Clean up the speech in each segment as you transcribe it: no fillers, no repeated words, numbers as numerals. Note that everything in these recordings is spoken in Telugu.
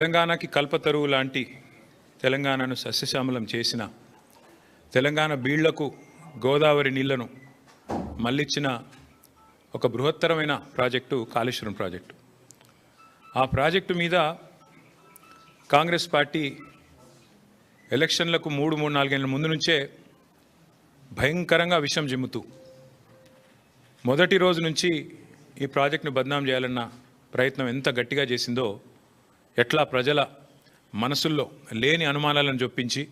తెలంగాణకి కల్పతరువు లాంటి తెలంగాణను సస్యశ్యామలం చేసిన తెలంగాణ బీళ్లకు గోదావరి నీళ్లను మళ్ళించిన ఒక బృహత్తరమైన ప్రాజెక్టు కాళేశ్వరం ప్రాజెక్టు. ఆ ప్రాజెక్టు మీద కాంగ్రెస్ పార్టీ ఎలక్షన్లకు 3-4 ఏళ్ల ముందు నుంచే భయంకరంగా విషం జిమ్ముతూ మొదటి రోజు నుంచి ఈ ప్రాజెక్టును బద్నాం చేయాలన్న ప్రయత్నం ఎంత గట్టిగా చేసిందో, ఎట్లా ప్రజల మనసుల్లో లేని అనుమానాలను చొప్పించి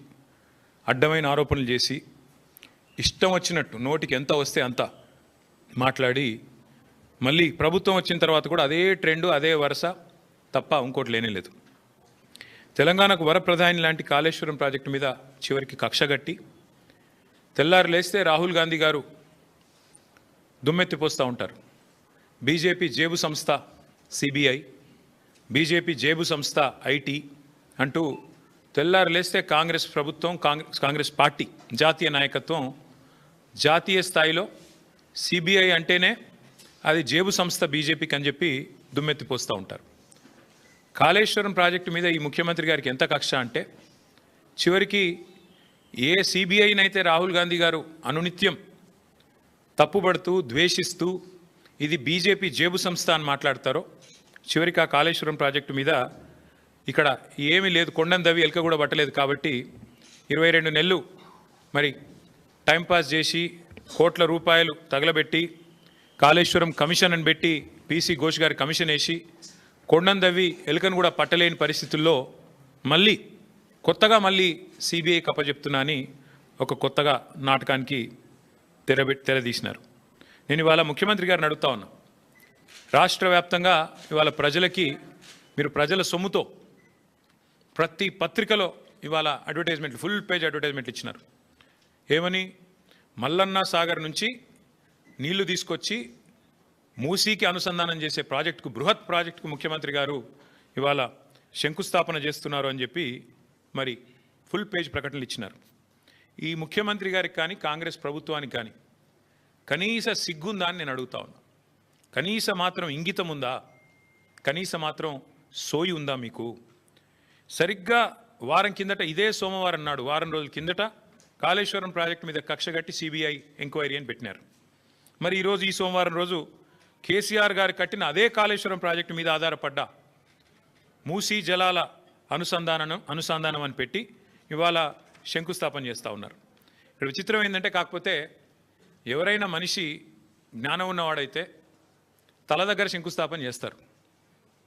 అడ్డమైన ఆరోపణలు చేసి ఇష్టం వచ్చినట్టు నోటికి ఎంత వస్తే అంత మాట్లాడి మళ్ళీ ప్రభుత్వం వచ్చిన తర్వాత కూడా అదే ట్రెండు, అదే వరుస తప్ప ఇంకోటి లేనే లేదు. తెలంగాణకు వరప్రధాని లాంటి కాళేశ్వరం ప్రాజెక్టు మీద చివరికి కక్షగట్టి తెల్లారు లేస్తే రాహుల్ గాంధీ గారు దుమ్మెత్తిపోస్తూ ఉంటారు. బీజేపీ జేబు సంస్థ సిబిఐ, బీజేపీ జేబు సంస్థ ఐటీ అంటూ తెల్లారు లేస్తే కాంగ్రెస్ ప్రభుత్వం, కాంగ్రెస్ పార్టీ జాతీయ నాయకత్వం జాతీయ స్థాయిలో సిబిఐ అంటేనే అది జేబు సంస్థ బీజేపీకి అని చెప్పి దుమ్మెత్తిపోస్తూ ఉంటారు. కాళేశ్వరం ప్రాజెక్టు మీద ఈ ముఖ్యమంత్రి గారికి ఎంత కక్ష అంటే, చివరికి ఏ సిబిఐనైతే రాహుల్ గాంధీ గారు అనునిత్యం తప్పుపడుతూ ద్వేషిస్తూ ఇది బీజేపీ జేబు సంస్థ అని మాట్లాడతారో, చివరికి ఆ కాళేశ్వరం ప్రాజెక్టు మీద ఇక్కడ ఏమీ లేదు, కొండను దవి ఎలక కూడా పట్టలేదు కాబట్టి 22 నెలలు మరి టైంపాస్ చేసి కోట్ల రూపాయలు తగలబెట్టి కాళేశ్వరం కమిషన్ అని పెట్టి పీసీ ఘోష్ గారి కమిషన్ వేసి కొండను దవ్వి ఎలుకను కూడా పట్టలేని పరిస్థితుల్లో మళ్ళీ కొత్తగా సిబిఐ కప్పచెప్తున్నా అని ఒక కొత్తగా నాటకానికి తెరదీసినారు. నేను ఇవాళ ముఖ్యమంత్రి గారిని అడుగుతా ఉన్నా, రాష్ట్ర వ్యాప్తంగా ఇవాళ ప్రజలకి మీరు ప్రజల సొమ్ముతో ప్రతి పత్రికలో ఇవాళ అడ్వర్టైజ్మెంట్లు, ఫుల్ పేజ్ అడ్వర్టైజ్మెంట్లు ఇచ్చినారు. ఏమని? మల్లన్న సాగర్ నుంచి నీళ్లు తీసుకొచ్చి మూసీకి అనుసంధానం చేసే ప్రాజెక్టుకు, బృహత్ ప్రాజెక్టుకు ముఖ్యమంత్రి గారు ఇవాళ శంకుస్థాపన చేస్తున్నారు అని చెప్పి మరి ఫుల్ పేజ్ ప్రకటనలు ఇచ్చినారు. ఈ ముఖ్యమంత్రి గారికి కానీ కాంగ్రెస్ ప్రభుత్వానికి కానీ కనీస సిగ్గుందా అని నేను అడుగుతా ఉన్నా. కనీస మాత్రం ఇంగితం ఉందా? కనీస మాత్రం సోయి ఉందా మీకు? సరిగ్గా వారం కిందట, ఇదే సోమవారం నాడు, వారం రోజుల కిందట కాళేశ్వరం ప్రాజెక్టు మీద కక్షగట్టి సిబిఐ ఎంక్వైరీ అని పెట్టినారు. మరి ఈరోజు ఈ సోమవారం రోజు కేసీఆర్ గారు కట్టిన అదే కాళేశ్వరం ప్రాజెక్టు మీద ఆధారపడ్డ మూసీ జలాల అనుసంధానం అని పెట్టి ఇవాళ శంకుస్థాపన చేస్తూ ఉన్నారు. ఇక్కడ విచిత్రం ఏంటంటే, కాకపోతే ఎవరైనా మనిషి జ్ఞానం ఉన్నవాడైతే తల దగ్గర శంకుస్థాపన చేస్తారు,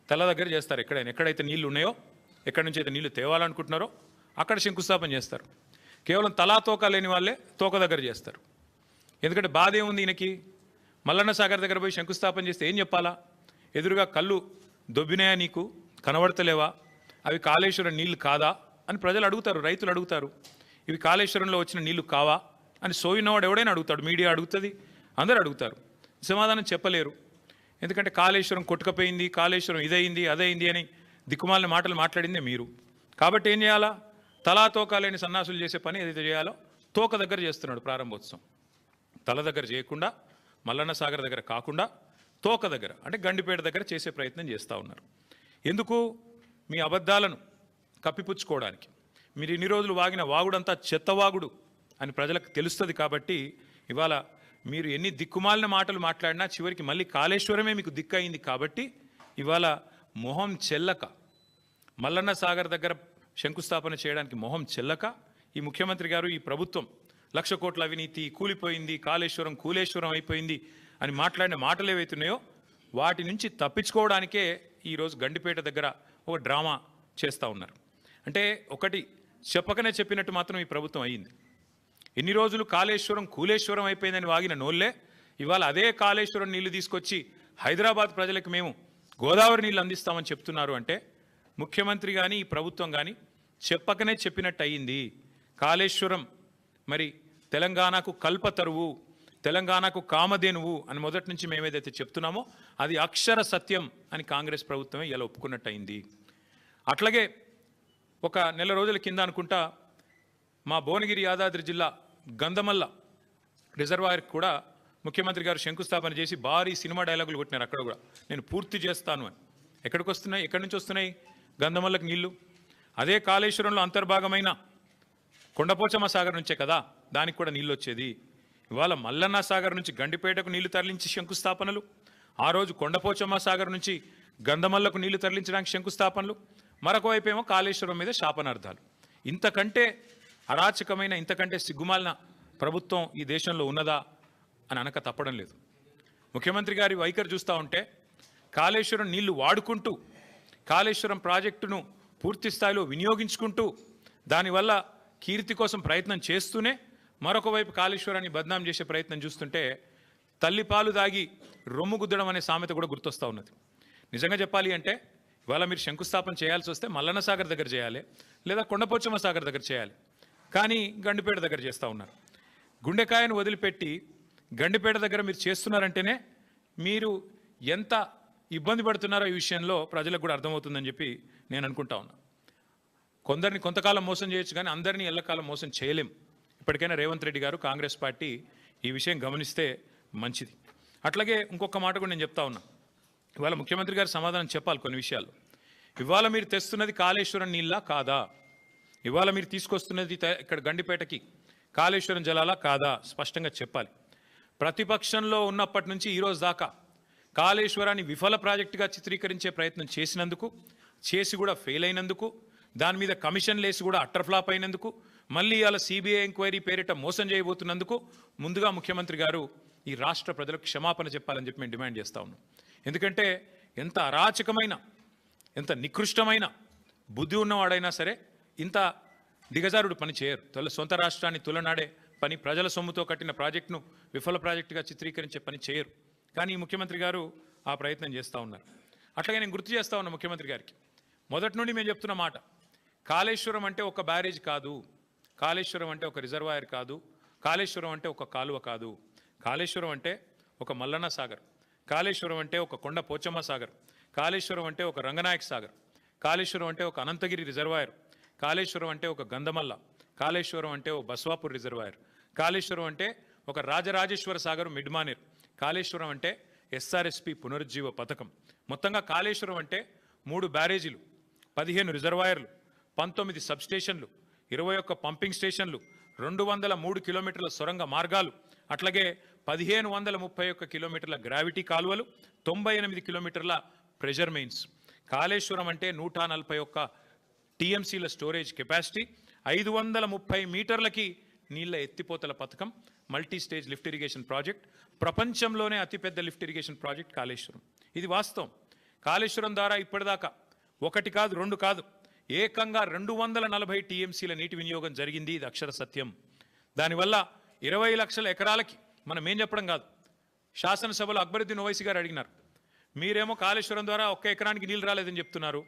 తల దగ్గర చేస్తారు. ఎక్కడైతే నీళ్లు ఉన్నాయో, ఎక్కడి నుంచి అయితే నీళ్లు తేవాలనుకుంటున్నారో అక్కడ శంకుస్థాపన చేస్తారు. కేవలం తలా తోక లేని వాళ్ళే తోక దగ్గర చేస్తారు. ఎందుకంటే బాధ ఏముంది ఈయనకి? మల్లన్న సాగర్ దగ్గర పోయి శంకుస్థాపన చేస్తే ఏం చెప్పాలా? ఎదురుగా కళ్ళు దొబ్బినాయా, నీకు కనబడతలేవా, అవి కాళేశ్వరం నీళ్లు కాదా అని ప్రజలు అడుగుతారు, రైతులు అడుగుతారు. ఇవి కాళేశ్వరంలో వచ్చిన నీళ్లు కావా అని సోయినవాడు ఎవడైనా అడుగుతాడు, మీడియా అడుగుతుంది, అందరూ అడుగుతారు. సమాధానం చెప్పలేరు. ఎందుకంటే కాళేశ్వరం కొట్టుకపోయింది, కాళేశ్వరం ఇదైంది అదైంది అని దిక్కుమాలిన మాటలు మాట్లాడిందే మీరు. కాబట్టి ఏం చేయాలా? తలా తోక లేని సన్నాసులు చేసే పని ఏదైతే చేయాలో తోక దగ్గర చేస్తున్నాడు ప్రారంభోత్సవం. తల దగ్గర చేయకుండా, మల్లన్న సాగర్ దగ్గర కాకుండా తోక దగ్గర, అంటే గండిపేట దగ్గర చేసే ప్రయత్నం చేస్తూ ఉన్నారు. ఎందుకు? మీ అబద్ధాలను కప్పిపుచ్చుకోవడానికి. మీరు ఇన్ని రోజులు వాగిన వాగుడంతా చెత్తవాగుడు అని ప్రజలకు తెలుస్తుంది. కాబట్టి ఇవాళ మీరు ఎన్ని దిక్కుమాలిన మాటలు మాట్లాడినా చివరికి మళ్ళీ కాళేశ్వరమే మీకు దిక్కయింది. కాబట్టి ఇవాళ మొహం చెల్లక, మల్లన్న సాగర్ దగ్గర శంకుస్థాపన చేయడానికి మొహం చెల్లక ఈ ముఖ్యమంత్రి గారు, ఈ ప్రభుత్వం 1,00,000 కోట్ల అవినీతి, కూలిపోయింది, కాళేశ్వరం కూలేశ్వరం అయిపోయింది అని మాట్లాడిన మాటలు ఏవైతున్నాయో వాటి నుంచి తప్పించుకోవడానికే ఈరోజు గండిపేట దగ్గర ఒక డ్రామా చేస్తూ ఉన్నారు. అంటే ఒకటి చెప్పకనే చెప్పినట్టు మాత్రం ఈ ప్రభుత్వం అయ్యింది. ఎన్ని రోజులు కాళేశ్వరం కూలేశ్వరం అయిపోయిందని వాగిన నోళ్ళే ఇవాళ అదే కాళేశ్వరం నీళ్లు తీసుకొచ్చి హైదరాబాద్ ప్రజలకు మేము గోదావరి నీళ్ళు అందిస్తామని చెప్తున్నారు. అంటే ముఖ్యమంత్రి కానీ ఈ ప్రభుత్వం కానీ చెప్పకనే చెప్పినట్టు అయ్యింది. కాళేశ్వరం మరి తెలంగాణకు కల్పతరువు, తెలంగాణకు కామధేనువు అని మొదటి నుంచి మేమేదైతే చెప్తున్నామో అది అక్షర సత్యం అని కాంగ్రెస్ ప్రభుత్వమే ఇలా ఒప్పుకున్నట్టు అయింది. అట్లాగే ఒక నెల రోజుల కింద అనుకుంటా మా భువనగిరి యాదాద్రి జిల్లా గంధమల్ల రిజర్వాయర్కి కూడా ముఖ్యమంత్రి గారు శంకుస్థాపన చేసి భారీ సినిమా డైలాగులు కొట్టినారు. అక్కడ కూడా నేను పూర్తి చేస్తాను అని. ఎక్కడికి వస్తున్నాయి? ఎక్కడి నుంచి వస్తున్నాయి? గంధమల్లకు నీళ్లు, అదే కాళేశ్వరంలో అంతర్భాగమైన కొండపోచమ్మ సాగర్ నుంచే కదా దానికి కూడా నీళ్ళు వచ్చేది. ఇవాళ మల్లన్న సాగర్ నుంచి గండిపేటకు నీళ్లు తరలించి శంకుస్థాపనలు, ఆ రోజు కొండపోచమ్మ సాగర్ నుంచి గంధమల్లకు నీళ్లు తరలించడానికి శంకుస్థాపనలు, మరొక వైపు ఏమో కాళేశ్వరం మీద శాపనార్థాలు. ఇంతకంటే అరాచకమైన, ఇంతకంటే సిగ్గుమాలిన ప్రభుత్వం ఈ దేశంలో ఉన్నదా అని అనక తప్పడం లేదు. ముఖ్యమంత్రి గారి వైఖరి చూస్తూ ఉంటే కాళేశ్వరం నీళ్లు వాడుకుంటూ, కాళేశ్వరం ప్రాజెక్టును పూర్తి స్థాయిలో వినియోగించుకుంటూ, దానివల్ల కీర్తి కోసం ప్రయత్నం చేస్తూనే మరొక వైపు కాళేశ్వరాన్ని బద్నాం చేసే ప్రయత్నం చూస్తుంటే తల్లిపాలు దాగి రొమ్ము గుద్దడం అనే సామెత కూడా గుర్తొస్తూ ఉన్నది. నిజంగా చెప్పాలి అంటే ఇవాళ మీరు శంకుస్థాపన చేయాల్సి వస్తే మల్లన్న సాగర్ దగ్గర చేయాలి, లేదా కొండపోచమ్మ సాగర్ దగ్గర చేయాలి. కానీ గండిపేట దగ్గర చేస్తూ ఉన్నారు. గుండెకాయను వదిలిపెట్టి గండిపేట దగ్గర మీరు చేస్తున్నారంటేనే మీరు ఎంత ఇబ్బంది పడుతున్నారో ఈ విషయంలో ప్రజలకు కూడా అర్థమవుతుందని చెప్పి నేను అనుకుంటా ఉన్నా. కొందరిని కొంతకాలం మోసం చేయొచ్చు, కానీ అందరినీ ఎల్లకాలం మోసం చేయలేం. ఇప్పటికైనా రేవంత్ రెడ్డి గారు, కాంగ్రెస్ పార్టీ ఈ విషయం గమనిస్తే మంచిది. అట్లాగే ఇంకొక మాట కూడా నేను చెప్తా ఉన్నా. ఇవాళ ముఖ్యమంత్రి గారు సమాధానం చెప్పాలి కొన్ని విషయాల్లో. ఇవాళ మీరు తెస్తున్నది కాళేశ్వరం నీళ్ళ కాదా? ఇవాళ మీరు తీసుకొస్తున్నది ఇక్కడ గండిపేటకి కాళేశ్వరం జలాలా కాదా? స్పష్టంగా చెప్పాలి. ప్రతిపక్షంలో ఉన్నప్పటి నుంచి ఈరోజు దాకా కాళేశ్వరాన్ని విఫల ప్రాజెక్టుగా చిత్రీకరించే ప్రయత్నం చేసినందుకు, చేసి కూడా ఫెయిల్ అయినందుకు, దాని మీద కమిషన్లు వేసి కూడా అట్టర్ ఫ్లాప్ అయినందుకు, మళ్ళీ ఇవాళ సిబిఐ ఎంక్వైరీ పేరిట మోసం చేయబోతున్నందుకు ముందుగా ముఖ్యమంత్రి గారు ఈ రాష్ట్ర ప్రజలకు క్షమాపణ చెప్పాలని చెప్పి మేము డిమాండ్ చేస్తూ ఉన్నాం. ఎందుకంటే ఎంత అరాచకమైన, ఎంత నికృష్టమైన బుద్ధి ఉన్నవాడైనా సరే ఇంత దిగజారుడు పని చేయరు. సొంత రాష్ట్రాన్ని తులనాడే పని, ప్రజల సొమ్ముతో కట్టిన ప్రాజెక్టును విఫల ప్రాజెక్టుగా చిత్రీకరించే పని చేయరు. కానీ ముఖ్యమంత్రి గారు ఆ ప్రయత్నం చేస్తూ ఉన్నారు. అట్లాగే నేను గుర్తు చేస్తూ ఉన్నా ముఖ్యమంత్రి గారికి, మొదటి నుండి మేము చెప్తున్న మాట, కాళేశ్వరం అంటే ఒక బ్యారేజ్ కాదు, కాళేశ్వరం అంటే ఒక రిజర్వాయర్ కాదు, కాళేశ్వరం అంటే ఒక కాలువ కాదు, కాళేశ్వరం అంటే ఒక మల్లన్న సాగర్, కాళేశ్వరం అంటే ఒక కొండ పోచమ్మ సాగర్, కాళేశ్వరం అంటే ఒక రంగనాయక్ సాగర్, కాళేశ్వరం అంటే ఒక అనంతగిరి రిజర్వాయర్, కాళేశ్వరం అంటే ఒక గంధమల్ల, కాళేశ్వరం అంటే ఒక బస్వాపూర్ రిజర్వాయర్, కాళేశ్వరం అంటే ఒక రాజరాజేశ్వర సాగర్ మిడ్మానేర్, కాళేశ్వరం అంటే ఎస్ఆర్ఎస్పి పునరుజ్జీవ పథకం. మొత్తంగా కాళేశ్వరం అంటే 3 బ్యారేజీలు, 15 రిజర్వాయర్లు, 19 సబ్స్టేషన్లు, 21 పంపింగ్ స్టేషన్లు, 203 కిలోమీటర్ల సొరంగ మార్గాలు, అట్లాగే 1531 కిలోమీటర్ల గ్రావిటీ కాలువలు, 98 కిలోమీటర్ల ప్రెషర్ మెయిన్స్. కాళేశ్వరం అంటే 141 టీఎంసీల స్టోరేజ్ కెపాసిటీ, 530 మీటర్లకి నీళ్ల ఎత్తిపోతల పథకం, multi stage lift irrigation project, ప్రపంచంలోనే అతిపెద్ద లిఫ్ట్ ఇరిగేషన్ ప్రాజెక్ట్ కాళేశ్వరం. ఇది వాస్తవం. కాళేశ్వరం ద్వారా ఇప్పటిదాకా 1 కాదు 2 కాదు, ఏకంగా 240 టీఎంసీల నీటి వినియోగం జరిగింది. ఇది అక్షర సత్యం. దానివల్ల 20 లక్షల ఎకరాలకి, మనం ఏం చెప్పడం కాదు, శాసనసభలో అక్బరుద్దీన్ ఓవైసీ గారు అడిగినారు, మీరేమో కాళేశ్వరం ద్వారా 1 ఎకరానికి నీళ్ళు రాలేదని చెప్తున్నారు,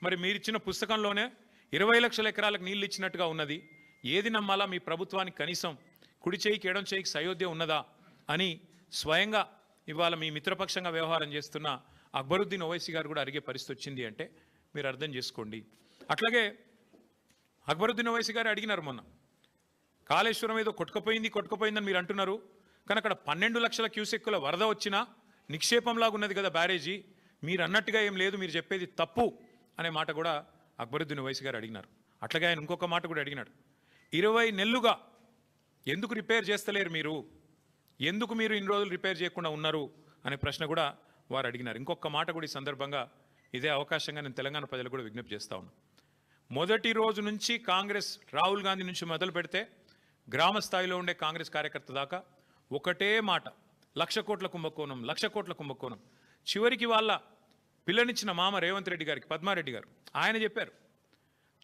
మరి మీరిచ్చిన పుస్తకంలోనే 20 లక్షల ఎకరాలకు నీళ్ళు ఇచ్చినట్టుగా ఉన్నది, ఏది నమ్మాలా? మీ ప్రభుత్వానికి కనీసం కుడి చేయికి ఎడం చేయికి సయోధ్య ఉన్నదా అని స్వయంగా ఇవాళ మీ మిత్రపక్షంగా వ్యవహారం చేస్తున్న అక్బరుద్దీన్ ఓవైసీ గారు కూడా అడిగే పరిస్థితి వచ్చింది అంటే మీరు అర్థం చేసుకోండి. అట్లాగే అక్బరుద్దీన్ ఓవైసీ గారు అడిగినారు మొన్న, కాళేశ్వరం ఏదో కొట్టుకుపోయిందని మీరు అంటున్నారు, కానీ అక్కడ 12 లక్షల క్యూసెక్కుల వరద వచ్చినా నిక్షేపంలాగా ఉన్నది కదా బ్యారేజీ, మీరు అన్నట్టుగా ఏం లేదు, మీరు చెప్పేది తప్పు అనే మాట కూడా అక్బరుద్దీన్ ఓవైసీ గారు అడిగినారు. అట్లాగే ఆయన ఇంకొక మాట కూడా అడిగినాడు, 20 నెలలుగా ఎందుకు రిపేర్ చేస్తలేరు మీరు, ఎందుకు మీరు ఇన్ని రోజులు రిపేర్ చేయకుండా ఉన్నారు అనే ప్రశ్న కూడా వారు అడిగినారు. ఇంకొక మాట కూడా ఈ సందర్భంగా ఇదే అవకాశంగా నేను తెలంగాణ ప్రజలకు కూడా విజ్ఞప్తి చేస్తా ఉన్నాను. మొదటి రోజు నుంచి కాంగ్రెస్, రాహుల్ గాంధీ నుంచి మొదలు పెడితే గ్రామ స్థాయిలో ఉండే కాంగ్రెస్ కార్యకర్త దాకా ఒకటే మాట, 1,00,000 కోట్ల కుంభకోణం, 1,00,000 కోట్ల కుంభకోణం. చివరికి వాళ్ళ పిల్లనిచ్చిన మామ రేవంత్ రెడ్డి గారికి, పద్మారెడ్డి గారు, ఆయన చెప్పారు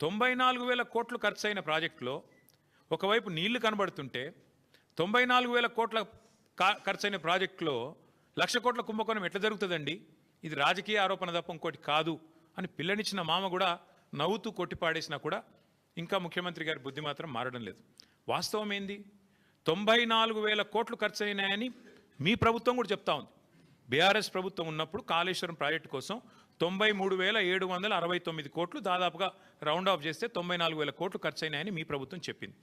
94,000 కోట్లు ఖర్చు అయిన ప్రాజెక్టులో ఒకవైపు నీళ్లు కనబడుతుంటే 94,000 కోట్ల ఖర్చైన ప్రాజెక్టులో 1,00,000 కోట్ల కుంభకోణం ఎట్లా జరుగుతుందండి, ఇది రాజకీయ ఆరోపణ తప్ప ఇంకోటి కాదు అని పిల్లనిచ్చిన మామ కూడా నవ్వుతూ కొట్టిపాడేసినా కూడా ఇంకా ముఖ్యమంత్రి గారి బుద్ధి మాత్రం మారడం లేదు. వాస్తవం ఏంది, 94,000 కోట్లు ఖర్చు అయినాయని మీ ప్రభుత్వం కూడా చెప్తా ఉంది. బీఆర్ఎస్ ప్రభుత్వం ఉన్నప్పుడు కాళేశ్వరం ప్రాజెక్టు కోసం 93,769 కోట్లు, దాదాపుగా రౌండ్ ఆఫ్ చేస్తే 94,000 కోట్లు ఖర్చు అయినాయని మీ ప్రభుత్వం చెప్పింది.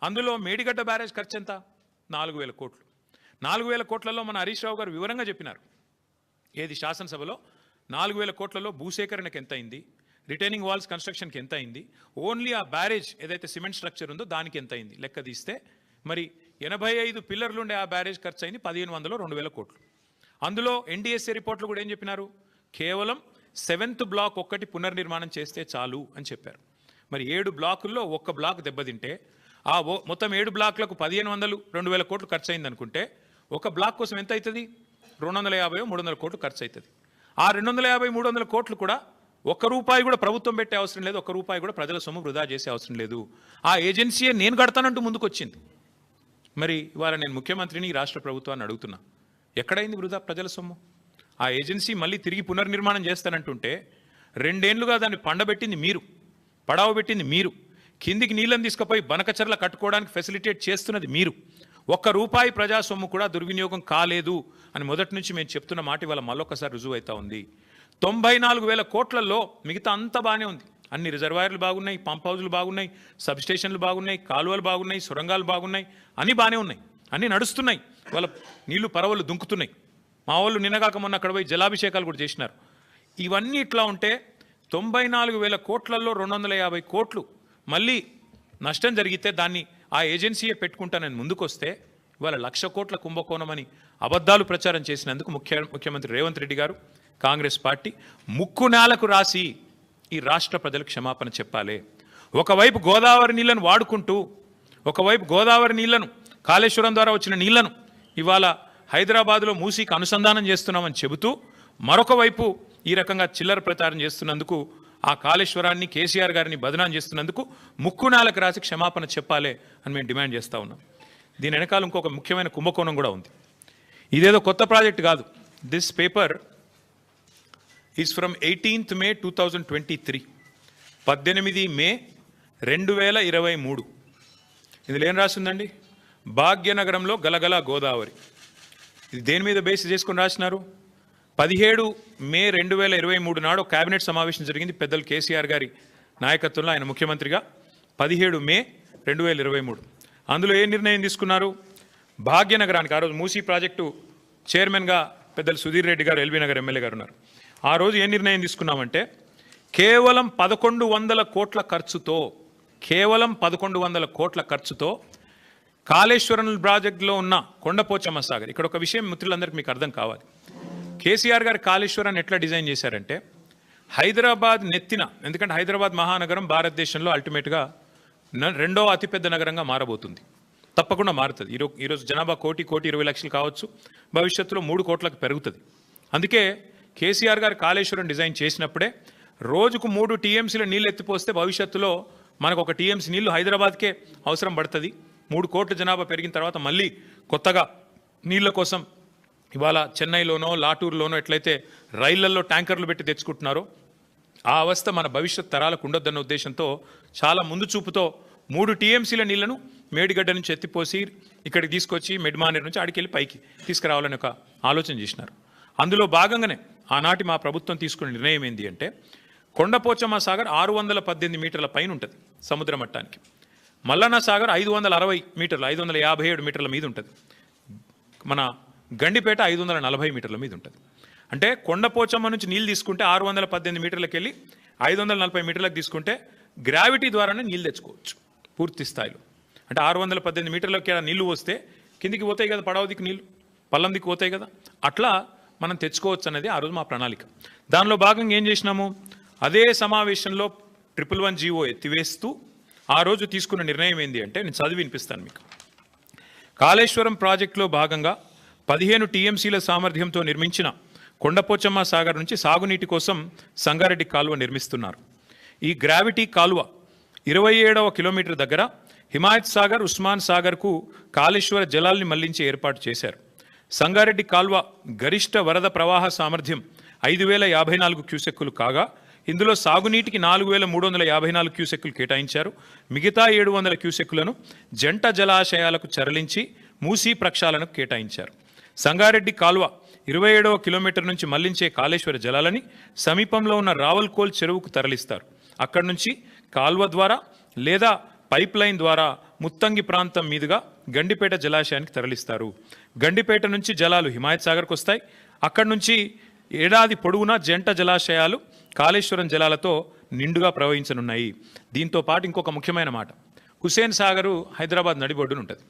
అందులో మేడిగడ్డ బ్యారేజ్ ఖర్చు ఎంత? 4,000 కోట్లు. 4,000 కోట్లలో మన హరీష్ రావు గారు వివరంగా చెప్పినారు. ఏది శాసనసభలో 4,000 కోట్లలో భూసేకరణకు ఎంత అయింది, రిటైనింగ్ వాల్స్ కన్స్ట్రక్షన్కి ఎంత అయింది, ఓన్లీ ఆ బ్యారేజ్ ఏదైతే సిమెంట్ స్ట్రక్చర్ ఉందో దానికి ఎంత అయింది లెక్క తీస్తే మరి 85 పిల్లర్లు ఉండే ఆ బ్యారేజ్ ఖర్చు అయింది 1500-2000 కోట్లు. అందులో ఎన్డీఎస్ఏ రిపోర్ట్లు కూడా ఏం చెప్పినారు, కేవలం 7th బ్లాక్ ఒక్కటి పునర్నిర్మాణం చేస్తే చాలు అని చెప్పారు. మరి 7 బ్లాకుల్లో ఒక్క బ్లాక్ దెబ్బతింటే ఆ మొత్తం 7 బ్లాక్లకు 1500-2000 కోట్లు ఖర్చు అయింది అనుకుంటే ఒక బ్లాక్ కోసం ఎంత అవుతుంది, 250-300 కోట్లు ఖర్చు అవుతుంది. ఆ 250-300 కోట్లు కూడా ఒక్క రూపాయి కూడా ప్రభుత్వం పెట్టే అవసరం లేదు, ఒక్క రూపాయి కూడా ప్రజల సొమ్ము వృధా చేసే అవసరం లేదు. ఆ ఏజెన్సీయే నేను కడతానంటూ ముందుకు వచ్చింది. మరి ఇవాళ నేను ముఖ్యమంత్రిని రాష్ట్ర ప్రభుత్వాన్ని అడుగుతున్నా, ఎక్కడైంది వృధా ప్రజల సొమ్ము? ఆ ఏజెన్సీ మళ్ళీ తిరిగి పునర్నిర్మాణం చేస్తానంటుంటే 2 ఏళ్లుగా దాన్ని పండబెట్టింది మీరు, పడావబెట్టింది మీరు, కిందికి నీళ్ళని తీసుకుపోయి బనకచర్ల కట్టుకోవడానికి ఫెసిలిటేట్ చేస్తున్నది మీరు. ఒక్క రూపాయి ప్రజా సొమ్ము కూడా దుర్వినియోగం కాలేదు అని మొదటి నుంచి మేము చెప్తున్న మాట ఇవాళ మళ్ళొక్కసారి రుజువు అవుతా ఉంది. 94,000 కోట్లలో మిగతా అంతా బాగానే ఉంది. అన్ని రిజర్వాయర్లు బాగున్నాయి, పంప్ హౌజులు బాగున్నాయి, సబ్స్టేషన్లు బాగున్నాయి, కాలువలు బాగున్నాయి, సొరంగాలు బాగున్నాయి, అన్నీ బాగానే ఉన్నాయి, అన్నీ నడుస్తున్నాయి. వాళ్ళ నీళ్లు పరవలు దుంకుతున్నాయి. మా వాళ్ళు నిన్నగాక మొన్న అక్కడ పోయి జలాభిషేకాలు కూడా చేసినారు. ఇవన్నీ ఇట్లా ఉంటే 94,000 కోట్లలో 250 కోట్లు మళ్ళీ నష్టం జరిగితే దాన్ని ఆ ఏజెన్సీయే పెట్టుకుంటానని ముందుకొస్తే ఇవాళ 1,00,000 కోట్ల కుంభకోణం అని అబద్ధాలు ప్రచారం చేసినందుకు ముఖ్యమంత్రి రేవంత్ రెడ్డి గారు, కాంగ్రెస్ పార్టీ ముక్కు నేలకు రాసి ఈ రాష్ట్ర ప్రజలకు క్షమాపణ చెప్పాలి. ఒకవైపు గోదావరి నీళ్లను వాడుకుంటూ, ఒకవైపు గోదావరి నీళ్లను కాళేశ్వరం ద్వారా వచ్చిన నీళ్లను ఇవాళ హైదరాబాద్లో మూసీకి అనుసంధానం చేస్తున్నామని చెబుతూ మరొక వైపు ఈ రకంగా చిల్లర ప్రచారం చేస్తున్నందుకు, ఆ కాళేశ్వరాన్ని కేసీఆర్ గారిని బదనాం చేస్తున్నందుకు ముక్కు నేలకు రాసి క్షమాపణ చెప్పాలి అని మేము డిమాండ్ చేస్తూ ఉన్నాం. దీని వెనకాల ఇంకొక ముఖ్యమైన కుంభకోణం కూడా ఉంది. ఇదేదో కొత్త ప్రాజెక్ట్ కాదు. This paper is from 18th May 2023, 18 మే 2023. ఇందులో ఏం రాసిందండి, భాగ్యనగరంలో గలగల గోదావరి. ఇది దేని మీద బేస్ చేసుకొని రాసినారు? 17 మే 2023 నాడు కేబినెట్ సమావేశం జరిగింది పెద్దలు కేసీఆర్ గారి నాయకత్వంలో, ఆయన ముఖ్యమంత్రిగా. 17 మే 2023 అందులో ఏ నిర్ణయం తీసుకున్నారు? భాగ్యనగరానికి, ఆ రోజు మూసీ ప్రాజెక్టు చైర్మన్గా పెద్దలు సుధీర్ రెడ్డి గారు, ఎల్బీ నగర్ ఎమ్మెల్యే గారు ఉన్నారు. ఆ రోజు ఏ నిర్ణయం తీసుకున్నామంటే కేవలం 1100 కోట్ల ఖర్చుతో, కేవలం 1100 కోట్ల ఖర్చుతో కాళేశ్వరం ప్రాజెక్టులో ఉన్న కొండపోచమ్మ సాగర్. ఇక్కడ ఒక విషయం మిత్రులందరికీ మీకు అర్థం కావాలి. కేసీఆర్ గారు కాళేశ్వరాన్ని ఎట్లా డిజైన్ చేశారంటే హైదరాబాద్ నెత్తిన, ఎందుకంటే హైదరాబాద్ మహానగరం భారతదేశంలో అల్టిమేట్గా 2వ అతిపెద్ద నగరంగా మారబోతుంది, తప్పకుండా మారుతుంది. ఈరోజు జనాభా 1,20,00,000 కావచ్చు, భవిష్యత్తులో 3 కోట్లకు పెరుగుతుంది. అందుకే కేసీఆర్ గారు కాళేశ్వరం డిజైన్ చేసినప్పుడే రోజుకు 3 TMCల నీళ్ళు ఎత్తిపోస్తే భవిష్యత్తులో మనకు 1 TMC నీళ్లు హైదరాబాద్కే అవసరం పడుతుంది. 3 కోట్ల జనాభా పెరిగిన తర్వాత మళ్ళీ కొత్తగా నీళ్ల కోసం ఇవాళ చెన్నైలోనో లాటూరులోనో ఎట్లయితే రైళ్లలో ట్యాంకర్లు పెట్టి తెచ్చుకుంటున్నారో ఆ అవస్థ మన భవిష్యత్ తరాలకు ఉండొద్దన్న ఉద్దేశంతో చాలా ముందు చూపుతో 3 TMCల నీళ్లను మేడిగడ్డ నుంచి ఎత్తిపోసి ఇక్కడికి తీసుకొచ్చి మెడ్మానేర్ నుంచి ఆడికెళ్ళి పైకి తీసుకురావాలని ఒక ఆలోచన చేసినారు. అందులో భాగంగానే ఆనాటి మా ప్రభుత్వం తీసుకున్న నిర్ణయం ఏంటి అంటే కొండపోచమ్మ సాగర్ 618 మీటర్ల పైన ఉంటుంది సముద్ర మట్టానికి. మల్లన్న సాగర్ 560 మీటర్లు, 557 మీటర్ల మీద ఉంటుంది. మన గండిపేట 540 మీటర్ల మీద ఉంటుంది. అంటే కొండపోచమ్మ నుంచి నీళ్ళు తీసుకుంటే 618 మీటర్లకు వెళ్ళి 540 మీటర్లకు తీసుకుంటే గ్రావిటీ ద్వారానే నీళ్ళు తెచ్చుకోవచ్చు పూర్తి స్థాయిలో. అంటే 618 మీటర్లకి నీళ్లు వస్తే కిందికి పోతాయి కదా, పడవ దిక్కు నీళ్ళు పల్లం దిక్కు పోతాయి కదా, అట్లా మనం తెచ్చుకోవచ్చు అనేది ఆ రోజు మా ప్రణాళిక. దానిలో భాగంగా ఏం చేసినాము, అదే సమావేశంలో 111 జీవో ఎత్తివేస్తూ ఆ రోజు తీసుకున్న నిర్ణయం ఏంటి అంటే నేను చదివి వినిపిస్తాను మీకు. కాళేశ్వరం ప్రాజెక్టులో భాగంగా 15 TMCల సామర్థ్యంతో నిర్మించిన కొండపోచమ్మ సాగర్ నుంచి సాగునీటి కోసం సంగారెడ్డి కాలువ నిర్మిస్తున్నారు. ఈ గ్రావిటీ కాలువ 27వ కిలోమీటర్ దగ్గర హిమాయత్ సాగర్, ఉస్మాన్ సాగర్కు కాళేశ్వర జలాల్ని మళ్లించి ఏర్పాటు చేశారు. సంగారెడ్డి కాలువ గరిష్ట వరద ప్రవాహ సామర్థ్యం 5,054 క్యూసెక్కులు కాగా ఇందులో సాగునీటికి 4,354 క్యూసెక్కులు కేటాయించారు. మిగతా 700 క్యూసెక్కులను జంట జలాశయాలకు తరలించి మూసీ ప్రక్షాళనకు కేటాయించారు. సంగారెడ్డి కాలువ 27వ కిలోమీటర్ నుంచి మళ్లించే కాళేశ్వర జలాలని సమీపంలో ఉన్న రావల్కోల్ చెరువుకు తరలిస్తారు. అక్కడి నుంచి కాలువ ద్వారా లేదా పైప్ లైన్ ద్వారా ముత్తంగి ప్రాంతం మీదుగా గండిపేట జలాశయానికి తరలిస్తారు. గండిపేట నుంచి జలాలు హిమాయత్ సాగర్కు వస్తాయి. అక్కడి నుంచి ఏడాది పొడవునా జంట జలాశయాలు కాళేశ్వరం జలాలతో నిండుగా ప్రవహించనున్నాయి. దీంతో పాటు ఇంకొక ముఖ్యమైన మాట, హుస్సేన్ సాగరు హైదరాబాద్ నడిబొడ్డున ఉంటుంది.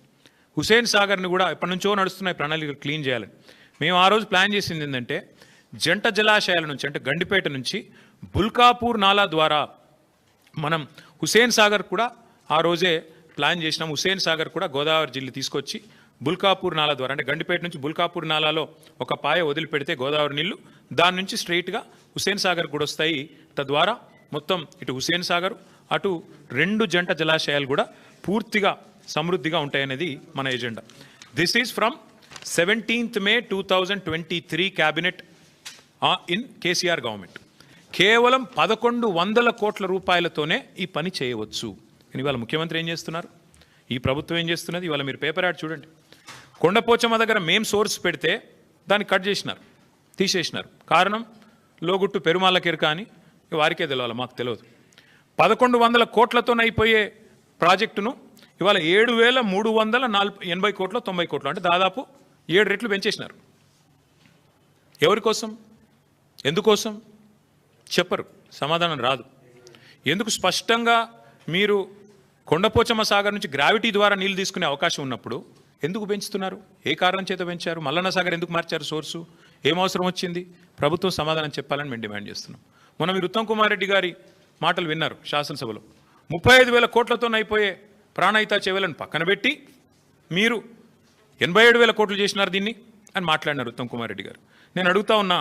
హుస్సేన్ సాగర్ని కూడా ఎప్పటి నుంచో నడుస్తున్నాయి ప్రణాళికలు క్లీన్ చేయాలని. మేము ఆ రోజు ప్లాన్ చేసింది ఏంటంటే జంట జలాశయాల నుంచి అంటే గండిపేట నుంచి బుల్కాపూర్ నాలా ద్వారా మనం హుస్సేన్ సాగర్ కూడా ఆ రోజే ప్లాన్ చేసినాం. హుస్సేన్ సాగర్ కూడా గోదావరి జిల్లా తీసుకొచ్చి బుల్కాపూర్ నాలా ద్వారా అంటే గండిపేట నుంచి బుల్కాపూర్ నాలాలో ఒక పాయ వదిలిపెడితే గోదావరి నీళ్లు దాని నుంచి స్ట్రైట్గా హుస్సేన్ సాగర్ కూడా వస్తాయి. తద్వారా మొత్తం ఇటు హుస్సేన్ సాగర్ అటు 2 జంట జలాశయాలు కూడా పూర్తిగా సమృద్ధిగా ఉంటాయనేది మన agenda. This is from 17th May 2023 cabinet in KCR government. కేవలం 1100 కోట్ల రూపాయలతోనే ఈ పని చేయవచ్చు. ఇవాళ ముఖ్యమంత్రి ఏం చేస్తున్నారు, ఈ ప్రభుత్వం ఏం చేస్తున్నది? ఇవాళ మీరు పేపర్ యాడ్ చూడండి. కొండపోచమ్మ దగ్గర మేం సోర్స్ పెడితే దాన్ని కట్ చేసినారు, తీసేసినారు. కారణం లోగుట్టు పెరుమాళ్ళకెరక అని వారికే తెలియాలి, మాకు తెలియదు. 1100 కోట్లతో అయిపోయే ప్రాజెక్టును ఇవాళ 7380 కోట్లు 90 కోట్లు అంటే దాదాపు 7 రెట్లు పెంచేసినారు. ఎవరి కోసం, ఎందుకోసం చెప్పరు, సమాధానం రాదు. ఎందుకు? స్పష్టంగా మీరు కొండపోచమ్మ సాగర్ నుంచి గ్రావిటీ ద్వారా నీళ్లు తీసుకునే అవకాశం ఉన్నప్పుడు ఎందుకు పెంచుతున్నారు? ఏ కారణం చేత పెంచారు? మల్లన్న సాగర్ ఎందుకు మార్చారు సోర్సు? ఏం అవసరం వచ్చింది? ప్రభుత్వం సమాధానం చెప్పాలని మేము డిమాండ్ చేస్తున్నాం. మొన్న మీరు ఉత్తమ్ కుమార్ రెడ్డి గారి మాటలు విన్నారు శాసనసభలో. 35,000 కోట్లతో అయిపోయే ప్రాణహిత చెవులను పక్కన పెట్టి మీరు 87,000 కోట్లు చేసినారు దీన్ని అని మాట్లాడినారు ఉత్తమ్ కుమార్ రెడ్డి గారు. నేను అడుగుతా ఉన్నా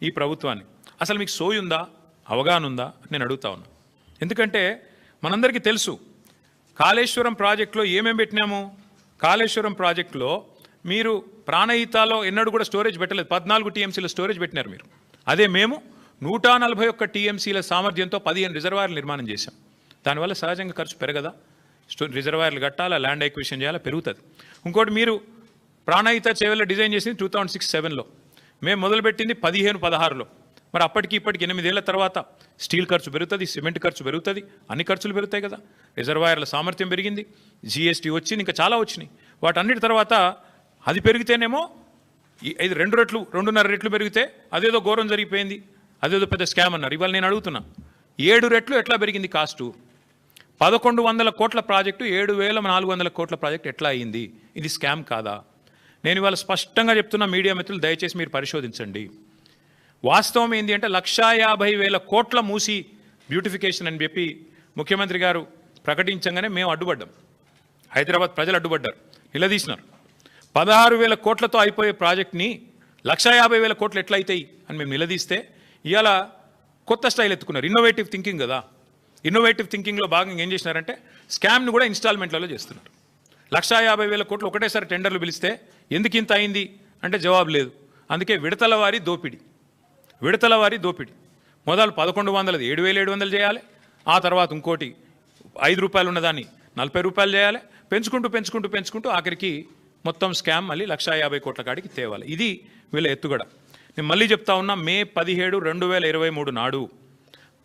ఈ ప్రభుత్వాన్ని, అసలు మీకు సోయి ఉందా, అవగాహన ఉందా? నేను అడుగుతా ఉన్నా. ఎందుకంటే మనందరికీ తెలుసు కాళేశ్వరం ప్రాజెక్టులో ఏమేమి పెట్టినాము. కాళేశ్వరం ప్రాజెక్టులో మీరు ప్రాణహితాలో ఎన్నడూ కూడా స్టోరేజ్ పెట్టలేదు. 14 TMCల స్టోరేజ్ పెట్టినారు మీరు. అదే మేము 141 TMCల సామర్థ్యంతో 15 రిజర్వాయర్లు నిర్మాణం చేశాం. దానివల్ల సహజంగా ఖర్చు పెరగదా? రిజర్వాయర్లు కట్టాలా, ల్యాండ్ ఎక్విజిషన్ చేయాలా, పెరుగుతుంది. ఇంకోటి మీరు ప్రాణహిత చేవెళ్ళ డిజైన్ చేసింది 2006-07లో, మేము మొదలుపెట్టింది 15-16లో. మరి అప్పటికి ఇప్పటికి 8 ఏళ్ల తర్వాత స్టీల్ ఖర్చు పెరుగుతుంది, సిమెంట్ ఖర్చు పెరుగుతుంది, అన్ని ఖర్చులు పెరుగుతాయి కదా. రిజర్వాయర్ల సామర్థ్యం పెరిగింది, GST వచ్చింది, ఇంకా చాలా వచ్చినాయి. వాటన్నిటి తర్వాత అది పెరిగితేనేమో ఇది 2 రెట్లు 2.5 రెట్లు పెరిగితే అదేదో ఘోరం జరిగిపోయింది, అదేదో పెద్ద స్కామ్ అన్నారు. ఇవాళ నేను అడుగుతున్నా, 7 రెట్లు ఎట్లా పెరిగింది కాస్టు? 1100 కోట్ల ప్రాజెక్టు 7,400 కోట్ల ప్రాజెక్టు ఎట్లా అయ్యింది? ఇది స్కామ్ కాదా? నేను ఇవాళ స్పష్టంగా చెప్తున్నా, మీడియా మిత్రులు దయచేసి మీరు పరిశోధించండి. వాస్తవం ఏంటి అంటే 150,000 కోట్ల మూసి బ్యూటిఫికేషన్ అని చెప్పి ముఖ్యమంత్రి గారు ప్రకటించగానే మేము అడ్డుపడ్డాం. హైదరాబాద్ ప్రజలు అడ్డుపడ్డారు, నిలదీసినారు. 16,000 కోట్లతో అయిపోయే ప్రాజెక్ట్ని 150,000 కోట్లు ఎట్లా అవుతాయి అని మేము నిలదీస్తే ఇవాళ కొత్త స్టైల్ ఎత్తుకున్నారు. ఇన్నోవేటివ్ థింకింగ్ కదా. ఇన్నోవేటివ్ థింకింగ్లో భాగంగా ఏం చేసినారంటే స్కామ్ని కూడా ఇన్స్టాల్మెంట్లలో చేస్తున్నారు. 150,000 కోట్లు ఒకటేసారి టెండర్లు పిలిస్తే ఎందుకు ఇంత అయింది అంటే జవాబు లేదు. అందుకే విడతల వారి దోపిడీ. మొదలు 1100 7,700 చేయాలి, ఆ తర్వాత ఇంకోటి 5 రూపాయలు ఉన్నదాన్ని 40 రూపాయలు చేయాలి, పెంచుకుంటూ ఆఖరికి మొత్తం స్కామ్ మళ్ళీ 150 కోట్ల కాడికి తేవాలి. ఇది వీళ్ళ ఎత్తుగడ. నేను మళ్ళీ చెప్తా ఉన్నా, May 17, 2023 నాడు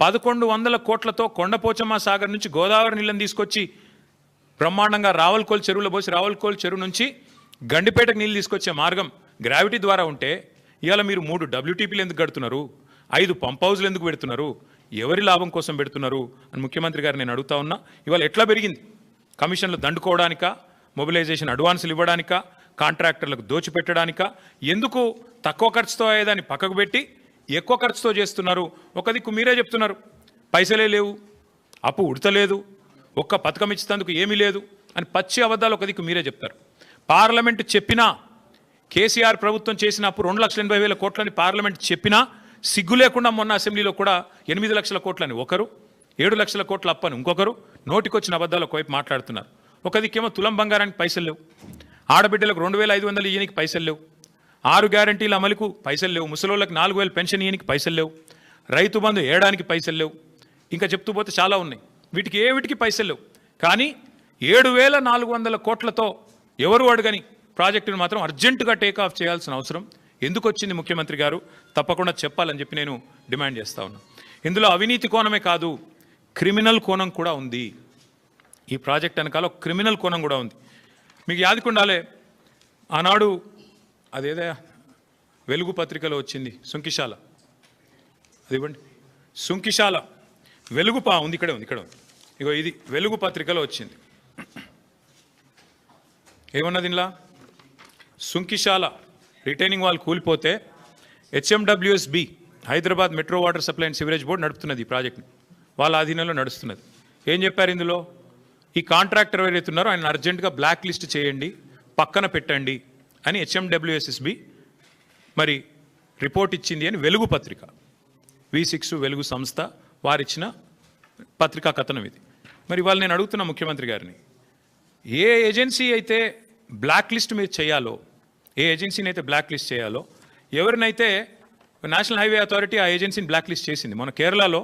1100 కోట్లతో కొండపోచమ్మ సాగర్ నుంచి గోదావరి నీళ్ళని తీసుకొచ్చి బ్రహ్మాండంగా రావల్కోల్ చెరువులో పోసి రావల్కోల్ చెరువు నుంచి గండిపేటకు నీళ్ళు తీసుకొచ్చే మార్గం గ్రావిటీ ద్వారా ఉంటే ఇవాళ మీరు 3 WTPలు ఎందుకు కడుతున్నారు? 5 పంప్ హౌస్లు ఎందుకు పెడుతున్నారు? ఎవరి లాభం కోసం పెడుతున్నారు అని ముఖ్యమంత్రి గారు నేను అడుగుతా ఉన్నా. ఇవాళ ఎట్లా పెరిగింది? కమిషన్లు దండుకోవడానికా, మొబిలైజేషన్ అడ్వాన్సులు ఇవ్వడానికా, కాంట్రాక్టర్లకు దోచిపెట్టడానికా? ఎందుకు తక్కువ ఖర్చుతో అయ్యేదాన్ని పక్కకు పెట్టి ఎక్కువ ఖర్చుతో చేస్తున్నారు? ఒక దిక్కు మీరే చెప్తున్నారు పైసలే లేవు, అప్పు ఉడతలేదు, ఒక్క పథకం ఇచ్చేందుకు ఏమీ లేదు అని పచ్చి అబద్ధాలు ఒక దిక్కు మీరే చెప్తారు. పార్లమెంట్ చెప్పినా, కేసీఆర్ ప్రభుత్వం చేసిన అప్పు 2,80,000 కోట్లని పార్లమెంట్ చెప్పినా సిగ్గు లేకుండా మొన్న అసెంబ్లీలో కూడా 8 లక్షల కోట్లని ఒకరు, 7 లక్షల కోట్ల అప్పని ఇంకొకరు నోటికొచ్చిన అబద్ధాలు ఒకవైపు మాట్లాడుతున్నారు. ఒక దిక్కేమో తులం బంగారానికి పైసలు లేవు, ఆడబిడ్డలకు 2,500 ఇయ్యనికి పైసలు లేవు, 6 గ్యారంటీల అమలుకు పైసలు లేవు, ముసలోళ్ళకి 4,000 పెన్షన్ ఇయ్యనికి పైసలు లేవు, రైతు బంధు ఏడానికి పైసలు లేవు, ఇంకా చెప్తూ పోతే చాలా ఉన్నాయి. వీటికి పైసలు లేవు. కానీ 7,400 కోట్లతో ఎవరు అడగని ప్రాజెక్టును మాత్రం అర్జెంటుగా టేకాఫ్ చేయాల్సిన అవసరం ఎందుకు వచ్చింది? ముఖ్యమంత్రి గారు తప్పకుండా చెప్పాలని చెప్పి నేను డిమాండ్ చేస్తా ఉన్నాను. ఇందులో అవినీతి కోణమే కాదు, క్రిమినల్ కోణం కూడా ఉంది. ఈ ప్రాజెక్ట్ వెనకాల క్రిమినల్ కోణం కూడా ఉంది. మీకు యాదికుండాలే, ఆనాడు అదేదో వెలుగు పత్రికలో వచ్చింది సుంకిశాల, అది ఇవ్వండి, సుంకిశాల వెలుగు ఉంది, ఇక్కడే ఉంది, ఇక్కడ ఉంది. ఇగో ఇది వెలుగు పత్రికలో వచ్చింది. ఏమన్నది ఇలా, సుంకిశాల రిటైనింగ్ వాల్ కూలిపోతే HMWSB Hyderabad metro water supply and sewerage board నడుపుతున్నది ఈ ప్రాజెక్ట్ని, వాళ్ళ ఆధీనంలో నడుస్తున్నది. ఏం చెప్పారు ఇందులో, ఈ కాంట్రాక్టర్ ఎవరైతే ఉన్నారో ఆయన అర్జెంటుగా బ్లాక్ లిస్ట్ చేయండి, పక్కన పెట్టండి అని హెచ్ఎండబ్ల్యూఎస్ఎస్బి మరి రిపోర్ట్ ఇచ్చింది అని వెలుగు పత్రిక, V6 వెలుగు సంస్థ వారిచ్చిన పత్రికా కథనం ఇది. మరి వాళ్ళు నేను అడుగుతున్న ముఖ్యమంత్రి గారిని, ఏ ఏజెన్సీ అయితే బ్లాక్ లిస్ట్ మీరు చేయాలో, ఏ ఏజెన్సీని అయితే బ్లాక్ లిస్ట్ చేయాలో, ఎవరినైతే నేషనల్ హైవే అథారిటీ ఆ ఏజెన్సీని బ్లాక్ లిస్ట్ చేసింది. మన కేరళలో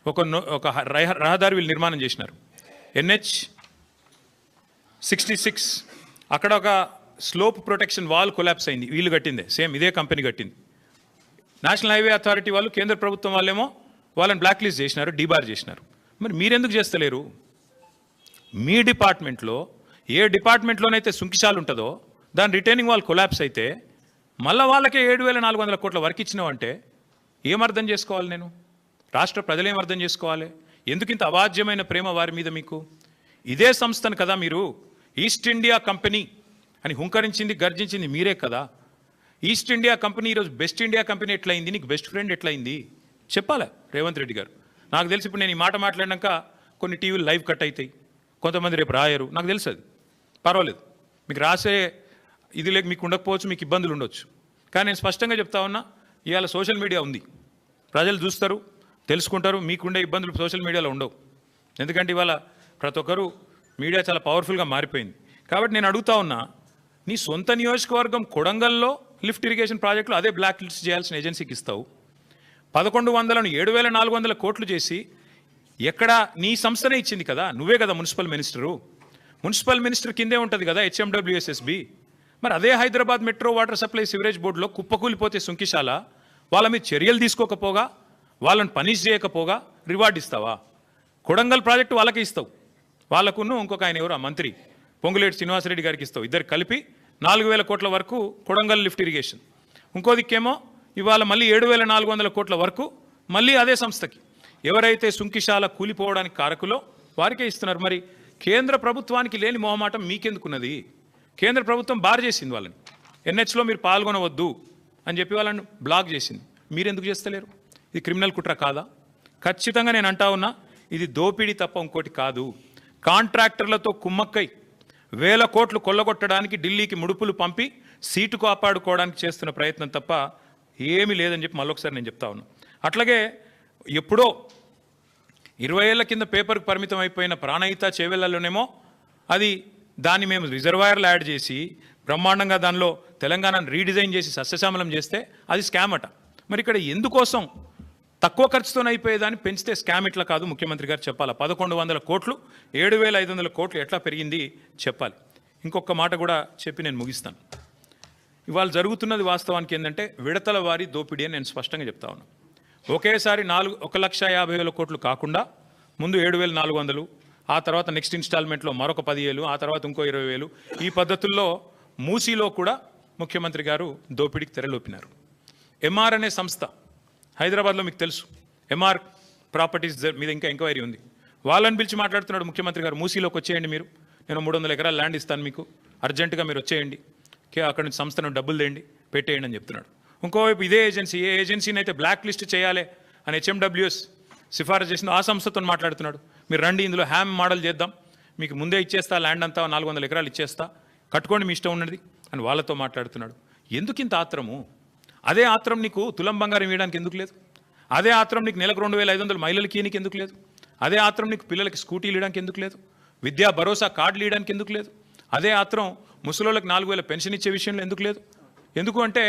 ఒక రహదారి వీళ్ళు నిర్మాణం చేసినారు, NH66. అక్కడ ఒక స్లోప్ ప్రొటెక్షన్ వాల్ కొలాప్స్ అయింది, వీళ్ళు కట్టిందే, సేమ్ ఇదే కంపెనీ కట్టింది. నేషనల్ హైవే అథారిటీ వాళ్ళు, కేంద్ర ప్రభుత్వం వాళ్ళేమో వాళ్ళని బ్లాక్ లిస్ట్ చేసినారు, డీబార్ చేసినారు. మరి మీరెందుకు చేస్తలేరు? మీ డిపార్ట్మెంట్లో ఏ డిపార్ట్మెంట్లోనైతే సుంకిశాలు ఉంటుందో దాని రిటైనింగ్ వాల్ కొలాప్స్ అయితే మళ్ళీ వాళ్ళకే 7,400 కోట్ల వర్క్ ఇచ్చినావంటే ఏమర్థం చేసుకోవాలి? నేను రాష్ట్ర ప్రజలు ఏమర్థం చేసుకోవాలి? ఎందుకు ఇంత అవాజ్యమైన ప్రేమ వారి మీద మీకు? ఇదే సంస్థను కదా మీరు ఈస్ట్ ఇండియా కంపెనీ అని హుంకరించింది, గర్జించింది మీరే కదా. ఈస్ట్ ఇండియా కంపెనీ ఈరోజు బెస్ట్ ఇండియా కంపెనీ ఎట్లయింది, నీకు బెస్ట్ ఫ్రెండ్ ఎట్లయింది చెప్పాలా రేవంత్ రెడ్డి గారు? నాకు తెలిసి ఇప్పుడు నేను ఈ మాట మాట్లాడినాక కొన్ని టీవీలు లైవ్ కట్ అవుతాయి, కొంతమంది రేపు రాయరు, నాకు తెలుసు, అది పర్వాలేదు. మీకు రాసే ఇది లేక మీకు ఉండకపోవచ్చు, మీకు ఇబ్బందులు ఉండొచ్చు. కానీ నేను స్పష్టంగా చెప్తా ఉన్నా, ఇవాళ సోషల్ మీడియా ఉంది, ప్రజలు చూస్తారు, తెలుసుకుంటారు. మీకుండే ఇబ్బందులు సోషల్ మీడియాలో ఉండవు, ఎందుకంటే ఇవాళ ప్రతి ఒక్కరు మీడియా చాలా పవర్ఫుల్గా మారిపోయింది. కాబట్టి నేను అడుగుతా ఉన్నా, నీ సొంత నియోజకవర్గం కొడంగల్లో లిఫ్ట్ ఇరిగేషన్ ప్రాజెక్టులు అదే బ్లాక్ లిస్ట్ చేయాల్సిన ఏజెన్సీకి ఇస్తావు. 1100ను 7,400 కోట్లు చేసి ఎక్కడ నీ సంస్థనే ఇచ్చింది కదా, నువ్వే కదా మున్సిపల్ మినిస్టరు. మున్సిపల్ మినిస్టర్ కిందే ఉంటుంది కదా హెచ్ఎండబ్ల్యూఎస్ఎస్బి. మరి అదే Hyderabad metro water supply sewerage బోర్డులో కుప్పకూలిపోతే సుంకిశాల, వాళ్ళ మీద చర్యలు తీసుకోకపోగా, వాళ్ళని పనిష్ చేయకపోగా రివార్డ్ ఇస్తావా? కొడంగల్ ప్రాజెక్టు వాళ్ళకే ఇస్తావు, వాళ్ళకును ఇంకొక ఆయన ఎవరు మంత్రి పొంగులేటి శ్రీనివాసరెడ్డి గారికి ఇస్తావు. ఇద్దరు కలిపి 4,000 కోట్ల వరకు కొడంగల్ లిఫ్ట్ ఇరిగేషన్. ఇంకో దిక్కేమో ఇవాళ మళ్ళీ 7,400 కోట్ల వరకు మళ్ళీ అదే సంస్థకి, ఎవరైతే సుంకిశాల కూలిపోవడానికి కారకులో వారికే ఇస్తున్నారు. మరి కేంద్ర ప్రభుత్వానికి లేని మొహమాటం మీకెందుకున్నది? కేంద్ర ప్రభుత్వం బార్ చేసింది వాళ్ళని, NHలో మీరు పాల్గొనవద్దు అని చెప్పి వాళ్ళని బ్లాక్ చేసింది. మీరెందుకు చేస్తలేరు? ఇది క్రిమినల్ కుట్ర కాదా? ఖచ్చితంగా నేను అంటా ఉన్నా, ఇది దోపిడీ తప్ప ఇంకోటి కాదు. కాంట్రాక్టర్లతో కుమ్మక్కై 1,000 కోట్లు కొల్లగొట్టడానికి ఢిల్లీకి ముడుపులు పంపి సీటు కాపాడుకోవడానికి చేస్తున్న ప్రయత్నం తప్ప ఏమీ లేదని చెప్పి మళ్ళొకసారి నేను చెప్తా ఉన్నా. అట్లాగే ఎప్పుడో 20 ఏళ్ల కింద పేపర్కి పరిమితం అయిపోయిన ప్రాణహిత చేవెళ్లలోనేమో అది దాన్ని మేము రిజర్వాయర్లు యాడ్ చేసి బ్రహ్మాండంగా దానిలో తెలంగాణను రీడిజైన్ చేసి సస్యశ్యామలం చేస్తే అది స్కామ్ అట. మరి ఇక్కడ ఎందుకోసం తక్కువ ఖర్చుతోనే అయిపోయేదాన్ని పెంచితే స్కామ్ ఇట్లా కాదు ముఖ్యమంత్రి గారు చెప్పాలి. 1,100 కోట్లు 7,500 కోట్లు ఎట్లా పెరిగింది చెప్పాలి. ఇంకొక మాట కూడా చెప్పి నేను ముగిస్తాను. ఇవాళ జరుగుతున్నది వాస్తవానికి ఏంటంటే విడతల వారి దోపిడీ అని నేను స్పష్టంగా చెప్తా ఉన్నాను. ఒకేసారి 1,50,000 కోట్లు కాకుండా ముందు 7,400, ఆ తర్వాత నెక్స్ట్ ఇన్స్టాల్మెంట్లో మరొక 10,000, ఆ తర్వాత ఇంకో 20,000, ఈ పద్ధతుల్లో మూసీలో కూడా ముఖ్యమంత్రి గారు దోపిడీకి తెరలోపినారు. ఎంఆర్ అనే సంస్థ హైదరాబాద్లో మీకు తెలుసు, ఎంఆర్ ప్రాపర్టీస్ మీద ఇంకా ఎంక్వైరీ ఉంది. వాళ్ళని పిలిచి మాట్లాడుతున్నాడు ముఖ్యమంత్రి గారు, మూసీలోకి వచ్చేయండి, మీరు నేను 300 ఎకరాల ల్యాండ్ ఇస్తాను మీకు, అర్జెంటుగా మీరు వచ్చేయండి, అక్కడి నుంచి సంస్థను డబ్బులు తేండి పెట్టేయండి అని చెప్తున్నాడు. ఇంకోవైపు ఇదే ఏజెన్సీ, ఏ ఏజెన్సీని అయితే బ్లాక్ లిస్ట్ చేయాలి అని హెచ్ఎండబ్ల్యూఎస్ సిఫారసు చేసిందో ఆ సంస్థతో మాట్లాడుతున్నాడు. మీరు రండి, ఇందులో హ్యామ్ మోడల్ చేద్దాం, మీకు ముందే ఇచ్చేస్తా, ల్యాండ్ అంతా 400 ఎకరాలు ఇచ్చేస్తా, కట్టుకోండి మీ ఇష్టం ఉన్నది అని వాళ్ళతో మాట్లాడుతున్నాడు. ఎందుకు ఇంత ఆత్రము? అదే ఆత్రం నీకు తులం బంగారం ఇవ్వడానికి ఎందుకు లేదు? అదే ఆత్రం నీకు నెలకు 2,500 మహిళలకి ఇవ్వడానికి ఎందుకు లేదు? అదే ఆత్రం నీకు పిల్లలకి స్కూటీలు ఇవ్వడానికి ఎందుకు లేదు? విద్యా భరోసా కార్డులు ఇవ్వడానికి ఎందుకు లేదు? అదే ఆత్రం ముసలోళ్ళకి 4,000 పెన్షన్ ఇచ్చే విషయంలో ఎందుకు లేదు? ఎందుకు అంటే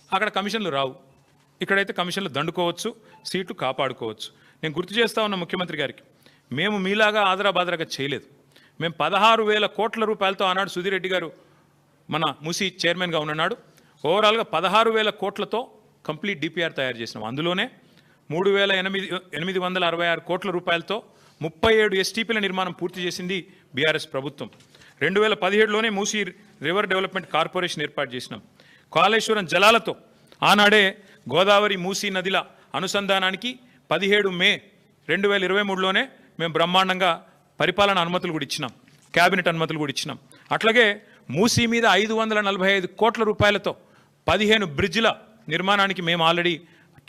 అక్కడ కమిషన్లు రావు, ఇక్కడైతే కమిషన్లు దండుకోవచ్చు, సీట్లు కాపాడుకోవచ్చు. నేను గుర్తు చేస్తా ఉన్న ముఖ్యమంత్రి గారికి, మేము మీలాగా ఆదరాబాదరాగా చేయలేదు. మేము 16,000 కోట్ల రూపాయలతో ఆనాడు సుధీర్ రెడ్డి గారు మన మూసీ చైర్మన్గా ఉన్నాడు, ఓవరాల్గా 16,000 కోట్లతో కంప్లీట్ డిపిఆర్ తయారు చేసినాం. అందులోనే 3,866 కోట్ల రూపాయలతో 37 ఎస్టీపీల నిర్మాణం పూర్తి చేసింది బీఆర్ఎస్ ప్రభుత్వం. 2017లోనే మూసీ రివర్ డెవలప్మెంట్ కార్పొరేషన్ ఏర్పాటు చేసినాం. కాళేశ్వరం జలాలతో ఆనాడే గోదావరి మూసీ నదిల అనుసంధానానికి 17 మే 2023లోనే మేము బ్రహ్మాండంగా పరిపాలన అనుమతులు కూడా ఇచ్చినాం, క్యాబినెట్ అనుమతులు కూడా ఇచ్చినాం. అట్లాగే మూసీ మీద 545 కోట్ల రూపాయలతో 15 బ్రిడ్జిల నిర్మాణానికి మేము ఆల్రెడీ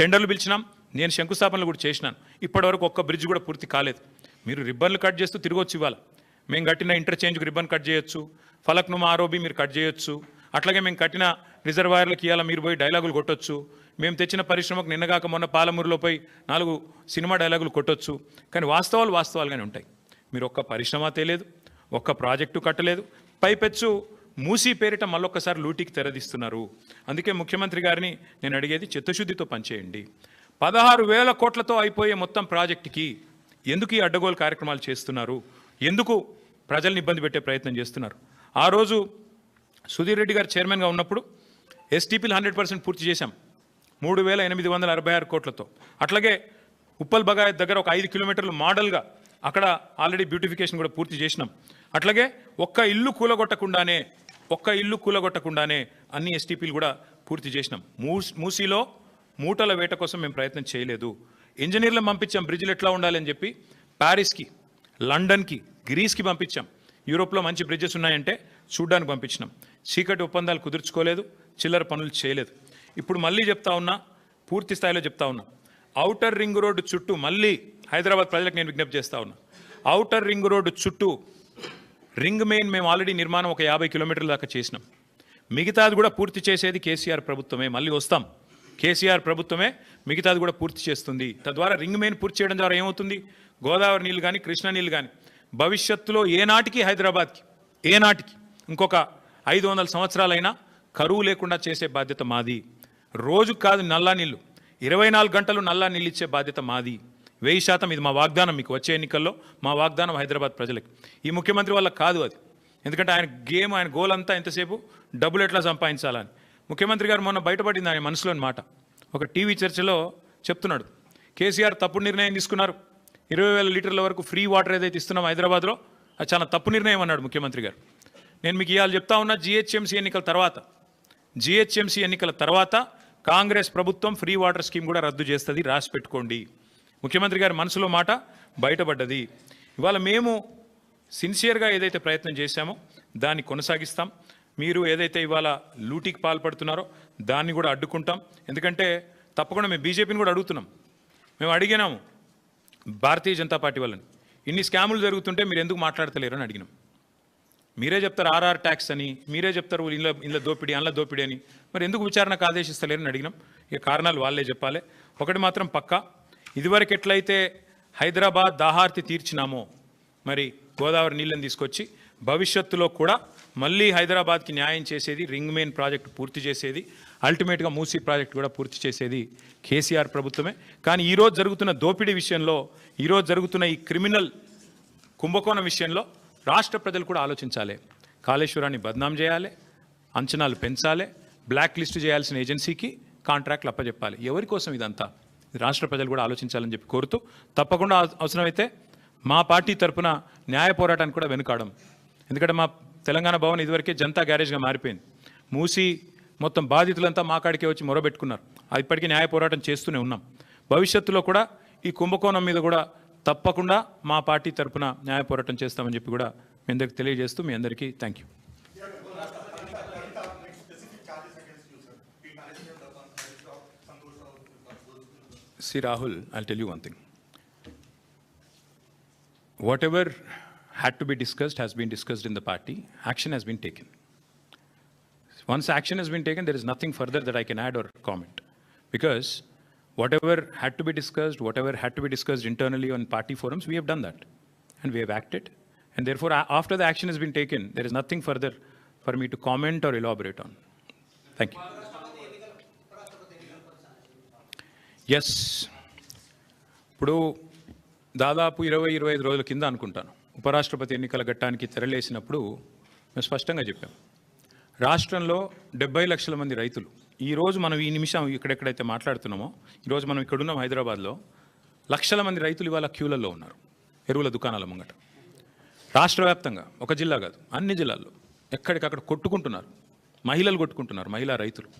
టెండర్లు పిలిచినాం. నేను శంకుస్థాపనలు కూడా చేసినాను. ఇప్పటివరకు ఒక్క బ్రిడ్జ్ కూడా పూర్తి కాలేదు. మీరు రిబ్బన్లు కట్ చేస్తూ తిరగొచ్చు. ఇవ్వాలి మేము కట్టిన ఇంటర్చేంజ్కి రిబ్బన్ కట్ చేయొచ్చు, ఫలక్నుమా ఆరోబి మీరు కట్ చేయొచ్చు. అట్లాగే మేము కట్టిన రిజర్వాయర్లకు ఇవాళ మీరు పోయి డైలాగులు కొట్టొచ్చు. మేము తెచ్చిన పరిశ్రమకు నిన్నగాక మొన్న పాలమూరులో పోయి 4 సినిమా డైలాగులు కొట్టొచ్చు. కానీ వాస్తవాలుగానే ఉంటాయి. మీరు ఒక్క పరిశ్రమ తేలేదు, ఒక్క ప్రాజెక్టు కట్టలేదు, పైపెచ్చు మూసీ పేరిట మళ్ళొక్కసారి లూటీకి తెరదీస్తున్నారు. అందుకే ముఖ్యమంత్రి గారిని నేను అడిగేది చిత్తశుద్ధితో పనిచేయండి. 16,000 కోట్లతో అయిపోయే మొత్తం ప్రాజెక్టుకి ఎందుకు ఈ అడ్డగోలు కార్యక్రమాలు చేస్తున్నారు? ఎందుకు ప్రజల్ని ఇబ్బంది పెట్టే ప్రయత్నం చేస్తున్నారు? ఆ రోజు సుధీర్ రెడ్డి గారు చైర్మన్గా ఉన్నప్పుడు ఎస్టీపీలు 100% పూర్తి చేశాం 3,866 కోట్లతో. అట్లాగే ఉప్పల్ బగాయత్ దగ్గర ఒక 5 కిలోమీటర్లు మోడల్గా అక్కడ ఆల్రెడీ బ్యూటిఫికేషన్ కూడా పూర్తి చేసినాం. అట్లాగే ఒక్క ఇల్లు కూలగొట్టకుండానే అన్ని ఎస్టీపీలు కూడా పూర్తి చేసినాం. మూసీలో మూటల వేట కోసం మేము ప్రయత్నం చేయలేదు. ఇంజనీర్లను పంపించాం బ్రిడ్జ్లు ఎట్లా ఉండాలని చెప్పి. ప్యారిస్కి, లండన్కి, గ్రీస్కి పంపించాం. యూరోప్లో మంచి బ్రిడ్జెస్ ఉన్నాయంటే చూడ్డానికి పంపించినాం. చీకటి ఒప్పందాలు కుదుర్చుకోలేదు, చిల్లర పనులు చేయలేదు. ఇప్పుడు మళ్ళీ చెప్తా ఉన్నా, పూర్తి స్థాయిలో చెప్తా ఉన్నా, ఔటర్ రింగ్ రోడ్డు చుట్టూ మళ్ళీ హైదరాబాద్ ప్రజలకు నేను విజ్ఞప్తి చేస్తా ఉన్నా. ఔటర్ రింగ్ రోడ్డు చుట్టూ రింగ్ మెయిన్ మేము ఆల్రెడీ నిర్మాణం ఒక 50 కిలోమీటర్ల దాకా చేసినాం. మిగతాది కూడా పూర్తి చేసేది కేసీఆర్ ప్రభుత్వమే. మళ్ళీ వస్తాం, కేసీఆర్ ప్రభుత్వమే మిగతాది కూడా పూర్తి చేస్తుంది. తద్వారా రింగ్ మెయిన్ పూర్తి చేయడం ద్వారా ఏమవుతుంది? గోదావరి నీళ్ళు కానీ, కృష్ణా నీళ్ళు కానీ భవిష్యత్తులో ఏనాటికి హైదరాబాద్కి ఇంకొక 500 సంవత్సరాలైనా కరువు లేకుండా చేసే బాధ్యత మాది. రోజు కాదు నల్లా నీళ్ళు, 24 గంటలు నల్లా నీళ్ళు ఇచ్చే బాధ్యత మాది. 1000% ఇది మా వాగ్దానం. మీకు వచ్చే ఎన్నికల్లో మా వాగ్దానం హైదరాబాద్ ప్రజలకి. ఈ ముఖ్యమంత్రి వల్ల కాదు అది. ఎందుకంటే ఆయన గోల్ అంతా ఎంతసేపు డబ్బులు ఎట్లా సంపాదించాలని. ముఖ్యమంత్రి గారు మొన్న బయటపడింది ఆయన మనసులోని మాట. ఒక టీవీ చర్చలో చెప్తున్నాడు, కేసీఆర్ తప్పుడు నిర్ణయం తీసుకున్నారు. 20,000 లీటర్ల వరకు ఫ్రీ వాటర్ ఏదైతే ఇస్తున్నాం హైదరాబాద్లో అది చాలా తప్పు నిర్ణయం అన్నాడు ముఖ్యమంత్రి గారు. నేను మీకు ఇవాళ చెప్తా ఉన్నా, జిహెచ్ఎంసీ ఎన్నికల తర్వాత కాంగ్రెస్ ప్రభుత్వం ఫ్రీ వాటర్ స్కీమ్ కూడా రద్దు చేస్తుంది, రాసి పెట్టుకోండి. ముఖ్యమంత్రి గారి మనసులో మాట బయటపడ్డది. ఇవాళ మేము సిన్సియర్గా ఏదైతే ప్రయత్నం చేశామో దాన్ని కొనసాగిస్తాం. మీరు ఏదైతే ఇవాళ లూటీకి పాల్పడుతున్నారో దాన్ని కూడా అడ్డుకుంటాం. ఎందుకంటే తప్పకుండా మేము బీజేపీని కూడా అడుగుతున్నాం. మేము అడిగినాము భారతీయ జనతా పార్టీ వాళ్ళని, ఇన్ని స్కాములు జరుగుతుంటే మీరు ఎందుకు మాట్లాడతలేరు అని అడిగినాం. మీరే చెప్తారు ఆర్ఆర్ ట్యాక్స్ అని, మీరే చెప్తారు ఇంట్లో దోపిడీ, అందులో దోపిడీ అని, మరి ఎందుకు విచారణకు ఆదేశిస్తలేరని అడిగినాం. ఇక కారణాలు వాళ్ళే చెప్పాలి. ఒకటి మాత్రం పక్కా, ఇదివరకు ఎట్లయితే హైదరాబాద్ దాహార్తి తీర్చినామో మరి గోదావరి నీళ్ళని తీసుకొచ్చి భవిష్యత్తులో కూడా మళ్ళీ హైదరాబాద్కి న్యాయం చేసేది, రింగ్ మెయిన్ ప్రాజెక్టు పూర్తి చేసేది, అల్టిమేట్గా మూసీ ప్రాజెక్టు కూడా పూర్తి చేసేది కేసీఆర్ ప్రభుత్వమే. కానీ ఈరోజు జరుగుతున్న దోపిడీ విషయంలో, ఈరోజు జరుగుతున్న ఈ క్రిమినల్ కుంభకోణం విషయంలో రాష్ట్ర ప్రజలు కూడా ఆలోచించాలి. కాళేశ్వరాన్ని బద్నాం చేయాలి, అంచనాలు పెంచాలి, బ్లాక్ లిస్ట్ చేయాల్సిన ఏజెన్సీకి కాంట్రాక్ట్లు అప్పచెప్పాలి. ఎవరి కోసం ఇదంతా? రాష్ట్ర ప్రజలు కూడా ఆలోచించాలని చెప్పి కోరుతూ, తప్పకుండా అవసరమైతే మా పార్టీ తరఫున న్యాయ పోరాటానికి కూడా వెనుకాడం. ఎందుకంటే మా తెలంగాణ భవన్ ఇదివరకే జనతా గ్యారేజ్గా మారిపోయింది. మూసి మొత్తం బాధితులంతా మా కాడికే వచ్చి మొరబెట్టుకున్నారు. ఇప్పటికీ న్యాయ పోరాటం చేస్తూనే ఉన్నాం. భవిష్యత్తులో కూడా ఈ కుంభకోణం మీద కూడా తప్పకుండా మా పార్టీ తరఫున న్యాయ పోరాటం చేస్తామని చెప్పి కూడా మీ అందరికీ తెలియజేస్తూ మీ అందరికీ thank you. See Rahul, I'll tell you one thing. Whatever had to be discussed has been discussed in the party. Action has been taken. Once action has been taken, there is nothing further that I can add or comment. Because whatever had to be discussed internally on party forums, we have done that. And we have acted. And therefore, after the action has been taken, there is nothing further for me to comment or elaborate on. Thank you. Yes, ఇప్పుడు దాదాపు 20-25 రోజుల కింద అనుకుంటాను ఉపరాష్ట్రపతి ఎన్నికల ఘట్టానికి తెరలేసినప్పుడు మేము స్పష్టంగా చెప్పాం, రాష్ట్రంలో 70 లక్షల మంది రైతులు, ఈరోజు మనం ఈ నిమిషం ఇక్కడెక్కడైతే మాట్లాడుతున్నామో, ఈరోజు మనం ఇక్కడున్నాం హైదరాబాద్లో, లక్షల మంది రైతులు ఇవాళ క్యూలలో ఉన్నారు ఎరువుల దుకాణాల ముంగట. రాష్ట్ర వ్యాప్తంగా, ఒక జిల్లా కాదు అన్ని జిల్లాల్లో ఎక్కడికక్కడ కొట్టుకుంటున్నారు, మహిళలు కొట్టుకుంటున్నారు, మహిళా రైతులు.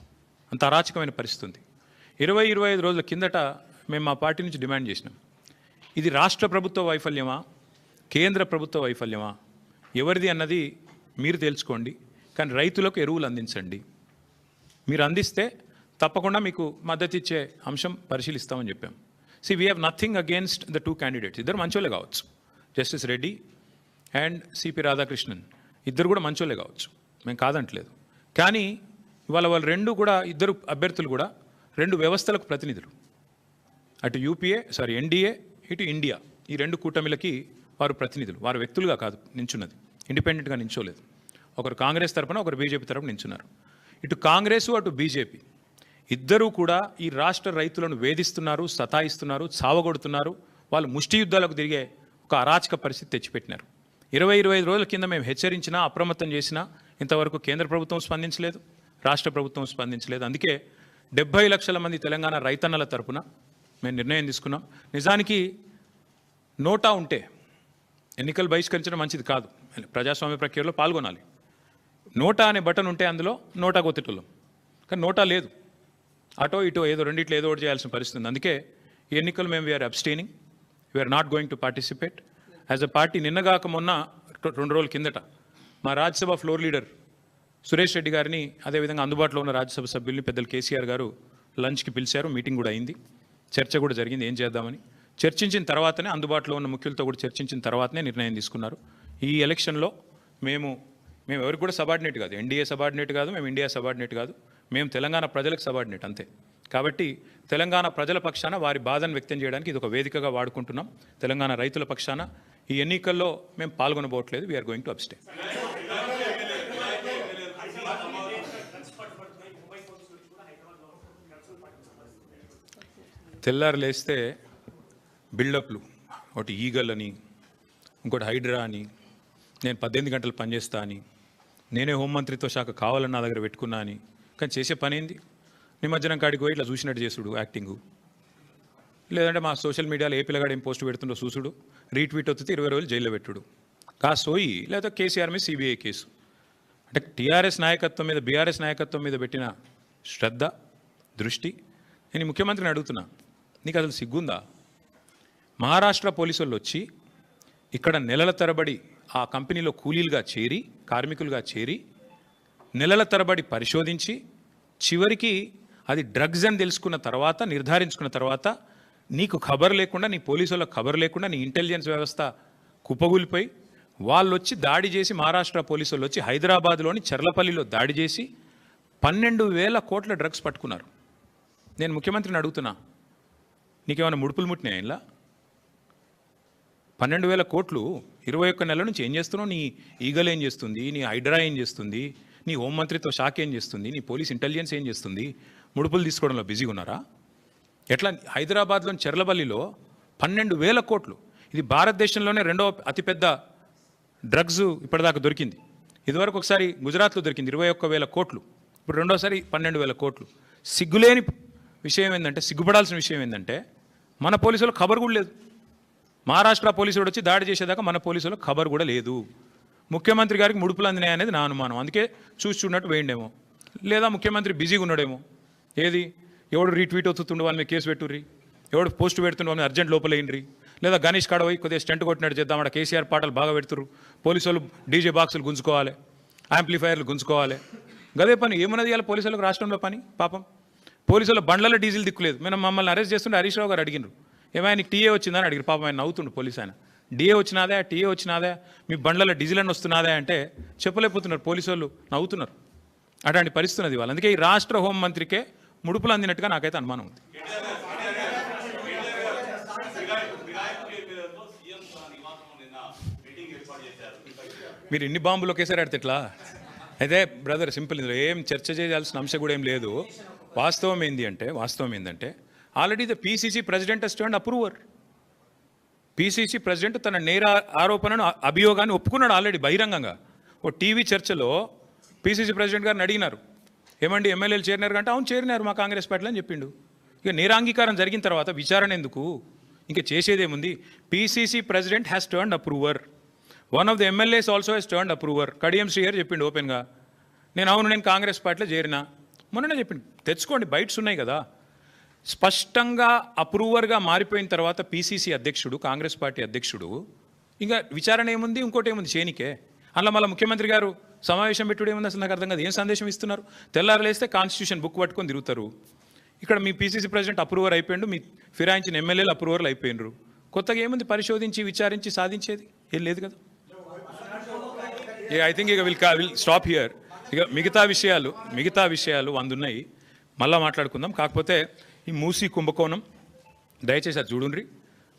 అంత అరాచకమైన పరిస్థితి ఉంది. 20-25 రోజుల కిందట మేము మా పార్టీ నుంచి డిమాండ్ చేసినాం. ఇది రాష్ట్ర ప్రభుత్వ వైఫల్యమా, కేంద్ర ప్రభుత్వ వైఫల్యమా, ఎవరిది అన్నది మీరు తెలుసుకోండి. కానీ రైతులకు ఎరువులు అందించండి. మీరు అందిస్తే తప్పకుండా మీకు మద్దతు ఇచ్చే అంశం పరిశీలిస్తామని చెప్పాం. We have nothing against the two candidates. ఇద్దరు మంచోళ్ళే కావచ్చు, justice Reddy and CP Radhakrishnan ఇద్దరు కూడా మంచోళ్ళే కావచ్చు, మేము కాదంటలేదు. కానీ ఇవాళ వాళ్ళు ఇద్దరు అభ్యర్థులు కూడా రెండు వ్యవస్థలకు ప్రతినిధులు. అటు ఎన్డీఏ, ఇటు ఇండియా, ఈ రెండు కూటమిలకి వారు ప్రతినిధులు. వారు వ్యక్తులుగా కాదు నించున్నది, ఇండిపెండెంట్గా నించోలేదు. ఒకరు కాంగ్రెస్ తరపున, ఒకరు బీజేపీ తరపున నించున్నారు. ఇటు కాంగ్రెసు అటు బీజేపీ ఇద్దరూ కూడా ఈ రాష్ట్ర రైతులను వేధిస్తున్నారు, సతాయిస్తున్నారు, చావగొడుతున్నారు. వాళ్ళు ముష్టి యుద్ధాలకు తిరిగే ఒక అరాచక పరిస్థితి తెచ్చిపెట్టినారు. 25 రోజుల కింద మేము హెచ్చరించినా, అప్రమత్తం చేసినా ఇంతవరకు కేంద్ర ప్రభుత్వం స్పందించలేదు, రాష్ట్ర ప్రభుత్వం స్పందించలేదు. అందుకే 70 లక్షల మంది తెలంగాణ రైతన్నల తరపున మేము నిర్ణయం తీసుకున్నాం. నిజానికి నోటా ఉంటే ఎన్నికలు బహిష్కరించడం మంచిది కాదు, ప్రజాస్వామ్య ప్రక్రియలో పాల్గొనాలి. నోటా అనే బటన్ ఉంటే అందులో నోటా కొత్తటోళ్ళం, కానీ నోటా లేదు. అటో ఇటో ఏదో రెండిట్లో ఏదో ఒకటి చేయాల్సిన పరిస్థితి ఉంది. అందుకే ఈ ఎన్నికలు మేము we're abstaining, we're not going to participate as a party. నిన్నగాక మొన్న 2 రోజుల కిందట మా రాజ్యసభ ఫ్లోర్ లీడర్ సురేష్ రెడ్డి గారిని, అదేవిధంగా అందుబాటులో ఉన్న రాజ్యసభ సభ్యుల్ని పెద్దలు కేసీఆర్ గారు లంచ్కి పిలిచారు. మీటింగ్ కూడా అయింది, చర్చ కూడా జరిగింది ఏం చేద్దామని. చర్చించిన తర్వాతనే, అందుబాటులో ఉన్న ముఖ్యులతో కూడా చర్చించిన తర్వాతనే నిర్ణయం తీసుకున్నారు. ఈ ఎలక్షన్లో మేము ఎవరికి కూడా సబార్డినేట్ కాదు, ఎన్డీఏ సబార్డినేట్ కాదు, మేము ఇండియా సబార్డినేట్ కాదు, మేము తెలంగాణ ప్రజలకు సబార్డినేట్ అంతే. కాబట్టి తెలంగాణ ప్రజల పక్షాన వారి బాధను వ్యక్తం చేయడానికి ఇది ఒక వేదికగా వాడుకుంటున్నాం. తెలంగాణ రైతుల పక్షాన ఈ ఎన్నికల్లో మేము పాల్గొనబోట్లేదు. We're going to abstain. తెల్లారు లేస్తే బిల్డప్లు, ఒకటి ఈగల్ అని, ఇంకోటి హైడ్రా అని, నేను 18 గంటలు పనిచేస్తా అని, నేనే హోంమంత్రిత్వ శాఖ కావాలని నా దగ్గర పెట్టుకున్నా అని. కానీ చేసే పని ఏంది? నిమజ్జనం కాడికి పోయి ఇట్లా చూసినట్టు చేసుడు యాక్టింగు, లేదంటే మా సోషల్ మీడియాలో ఏ పిల్లగాడు ఏం పోస్ట్ పెడుతుండో చూసుడు, రీట్వీట్ వస్తే 20 రోజులు జైల్లో పెట్టుడు, సోయి లేదా కేసీఆర్ మీద సిబిఐ కేసు. అంటే టీఆర్ఎస్ నాయకత్వం మీద, బీఆర్ఎస్ నాయకత్వం మీద పెట్టిన శ్రద్ధ, దృష్టి. నేను ముఖ్యమంత్రిని అడుగుతున్నా, నీకు అసలు సిగ్గుందా? మహారాష్ట్ర పోలీసు వాళ్ళు వచ్చి ఇక్కడ నెలల తరబడి ఆ కంపెనీలో కూలీలుగా చేరి, కార్మికులుగా చేరి, నెలల తరబడి పరిశోధించి, చివరికి అది డ్రగ్స్ అని తెలుసుకున్న తర్వాత, నిర్ధారించుకున్న తర్వాత, నీకు ఖబర్ లేకుండా, నీ పోలీసు వాళ్ళకి ఖబర్ లేకుండా, నీ ఇంటెలిజెన్స్ వ్యవస్థ కుప్పగూలిపోయి వాళ్ళు వచ్చి దాడి చేసి, మహారాష్ట్ర పోలీసు వాళ్ళు వచ్చి హైదరాబాద్లోని చర్లపల్లిలో దాడి చేసి 12,000 కోట్ల డ్రగ్స్ పట్టుకున్నారు. నేను ముఖ్యమంత్రిని అడుగుతున్నా, నీకేమైనా ముడుపులు ముట్టినాయి? ఇలా 12,000 కోట్లు 21 నెలల నుంచి ఏం చేస్తున్నావు? నీ ఈగల్ ఏం చేస్తుంది? నీ హైడ్రా ఏం చేస్తుంది? నీ హోంమంత్రిత్వ శాఖ ఏం చేస్తుంది? నీ పోలీస్ ఇంటెలిజెన్స్ ఏం చేస్తుంది? ముడుపులు తీసుకోవడంలో బిజీగా ఉన్నారా? ఎట్లా? హైదరాబాద్లోని చెర్లపల్లిలో 12,000 కోట్లు. ఇది భారతదేశంలోనే 2వ అతిపెద్ద డ్రగ్స్ ఇప్పటిదాకా దొరికింది. ఇదివరకు ఒకసారి గుజరాత్లో దొరికింది 21,000 కోట్లు, ఇప్పుడు రెండోసారి 12,000 కోట్లు. సిగ్గులేని విషయం ఏంటంటే, సిగ్గుపడాల్సిన విషయం ఏంటంటే, మన పోలీసులు ఖబర్ కూడా లేదు. మహారాష్ట్ర పోలీసులు వచ్చి దాడి చేసేదాకా మన పోలీసులకు ఖబర్ కూడా లేదు. ముఖ్యమంత్రి గారికి ముడుపులు అందినాయి అనేది నా అనుమానం. అందుకే చూస్తున్నట్టు వేయండేమో, లేదా ముఖ్యమంత్రి బిజీగా ఉన్నాడేమో. ఏది? ఎవడు రీట్వీట్ అవుతుండే వాళ్ళ మీద కేసు పెట్టుర్రి, ఎవడు పోస్ట్ పెడుతుండే వాళ్ళని అర్జెంట్ లోపలేయండి, లేదా గణేష్ కాడ పోయి కొద్దిగా స్టెంట్ కొట్టినట్టు చేద్దాం, అక్కడ కేసీఆర్ పాటలు బాగా పెడుతురు, పోలీసు వాళ్ళు డీజే బాక్సులు గుంజుకోవాలి, యాంప్లిఫైర్లు గుంజుకోవాలి. గదే పని ఏమన్నది ఇవాళ పోలీసులకు రాష్ట్రంలో పని? పాపం పోలీసుల బండ్లలో డీజిల్ దిక్కులేదు. మమ్మల్ని అరెస్ట్ చేస్తుంటే హరీష్ రావు గారు అడిగినారు, ఏమైనా నీకు టీఏ వచ్చిందని అడిగారు. పాపం ఆయన నవ్వుతుండు పోలీసు ఆయన. డిఏ వచ్చినాదా, టీఏ వచ్చినాదా, మీ బండ్లలో డీజిల్ అని వస్తున్నాదా అంటే చెప్పలేకపోతున్నారు. పోలీసు వాళ్ళు నవ్వుతున్నారు. అట్లాంటి పరిస్థితి అది వాళ్ళు. అందుకే ఈ రాష్ట్ర హోంమంత్రికే ముడుపులు అందినట్టుగా నాకైతే అనుమానం ఉంది. మీరు ఇన్ని బాంబులు ఒకేసారి ఆడితే ఎట్లా? అయితే బ్రదర్ సింపుల్, ఇందులో ఏం చర్చ చేయాల్సిన అంశం కూడా ఏం లేదు. వాస్తవం ఏంటంటే already the PCC president has turned approver. PCC president తన నేర ఆరోపణను, అభియోగాన్ని ఒప్పుకున్నాడు ఆల్రెడీ బహిరంగంగా. ఓ టీవీ చర్చలో పీసీసీ ప్రెసిడెంట్ గారిని అడిగినారు, ఏమండి ఎమ్మెల్యేలు చేరినారు అంటే, అవును చేరినారు మా కాంగ్రెస్ పార్టీలో అని చెప్పిండు. ఇక నేరాంగీకారం జరిగిన తర్వాత విచారణ ఎందుకు? ఇంకా చేసేదేముంది? PCC president has turned approver. One of the MLAs also has turned approver. Kadiyam Srihari చెప్పిండు ఓపెన్గా, నేను కాంగ్రెస్ పార్టీలో చేరినా. మొన్ననే చెప్పిండు. తెచ్చుకోండి, బైట్స్ ఉన్నాయి కదా. స్పష్టంగా అప్రూవర్గా మారిపోయిన తర్వాత పీసీసీ అధ్యక్షుడు, కాంగ్రెస్ పార్టీ అధ్యక్షుడు, ఇంకా విచారణ ఏముంది, ఇంకోటి ఏముంది చేయనికే? అలా మళ్ళీ ముఖ్యమంత్రి గారు సమావేశం పెట్టుడు ఏముంది? అసలు నాకు అర్థం కాదు. ఏం సందేశం ఇస్తున్నారు? తెల్లారలేస్తే కాన్స్టిట్యూషన్ బుక్ పట్టుకొని తిరుగుతారు. ఇక్కడ మీ పీసీసీ ప్రెసిడెంట్ అప్రూవర్ అయిపోయిండు, మీ ఫిరాయించిన ఎమ్మెల్యేలు అప్రూవర్లు అయిపోయినరు. కొత్తగా ఏముంది పరిశోధించి విచారించి సాధించేది? ఏం లేదు కదా. ఐ థింక్ ఇక విల్ స్టాప్ హియర్. ఇక మిగతా విషయాలు 100 ఉన్నాయి, మళ్ళీ మాట్లాడుకుందాం. కాకపోతే ఈ మూసీ కుంభకోణం దయచేసి అది చూడండి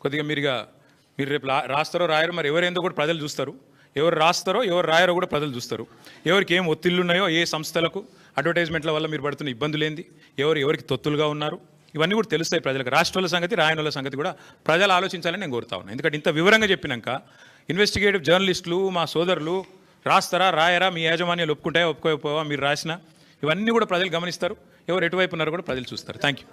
కొద్దిగా. మీరు రేపు రాస్తారో రాయరో మరి ఎవరేందో కూడా ప్రజలు చూస్తారు. ఎవరు రాస్తారో ఎవరు రాయరో కూడా ప్రజలు చూస్తారు. ఎవరికి ఏం ఒత్తిళ్ళు ఉన్నాయో, ఏ సంస్థలకు అడ్వర్టైజ్మెంట్ల వల్ల మీరు పడుతున్న ఇబ్బందులు ఏంది, ఎవరికి తొత్తులుగా ఉన్నారు, ఇవన్నీ కూడా తెలుస్తాయి ప్రజలకు. రాష్ట్రాల సంగతి, రాయనుల సంగతి కూడా ప్రజలు ఆలోచించాలని నేను కోరుతా ఉన్నాను. ఎందుకంటే ఇంత వివరంగా చెప్పినాక ఇన్వెస్టిగేటివ్ జర్నలిస్టులు, మా సోదరులు రాస్తారా రాయరా, మీ యాజమాన్యాలు ఒప్పుకుంటాయా ఒప్పుకోకపోవా, మీరు రాసిన ఇవన్నీ కూడా ప్రజలు గమనిస్తారు. ఎవరు ఎటువైపు ఉన్నారో కూడా ప్రజలు చూస్తారు. Thank you.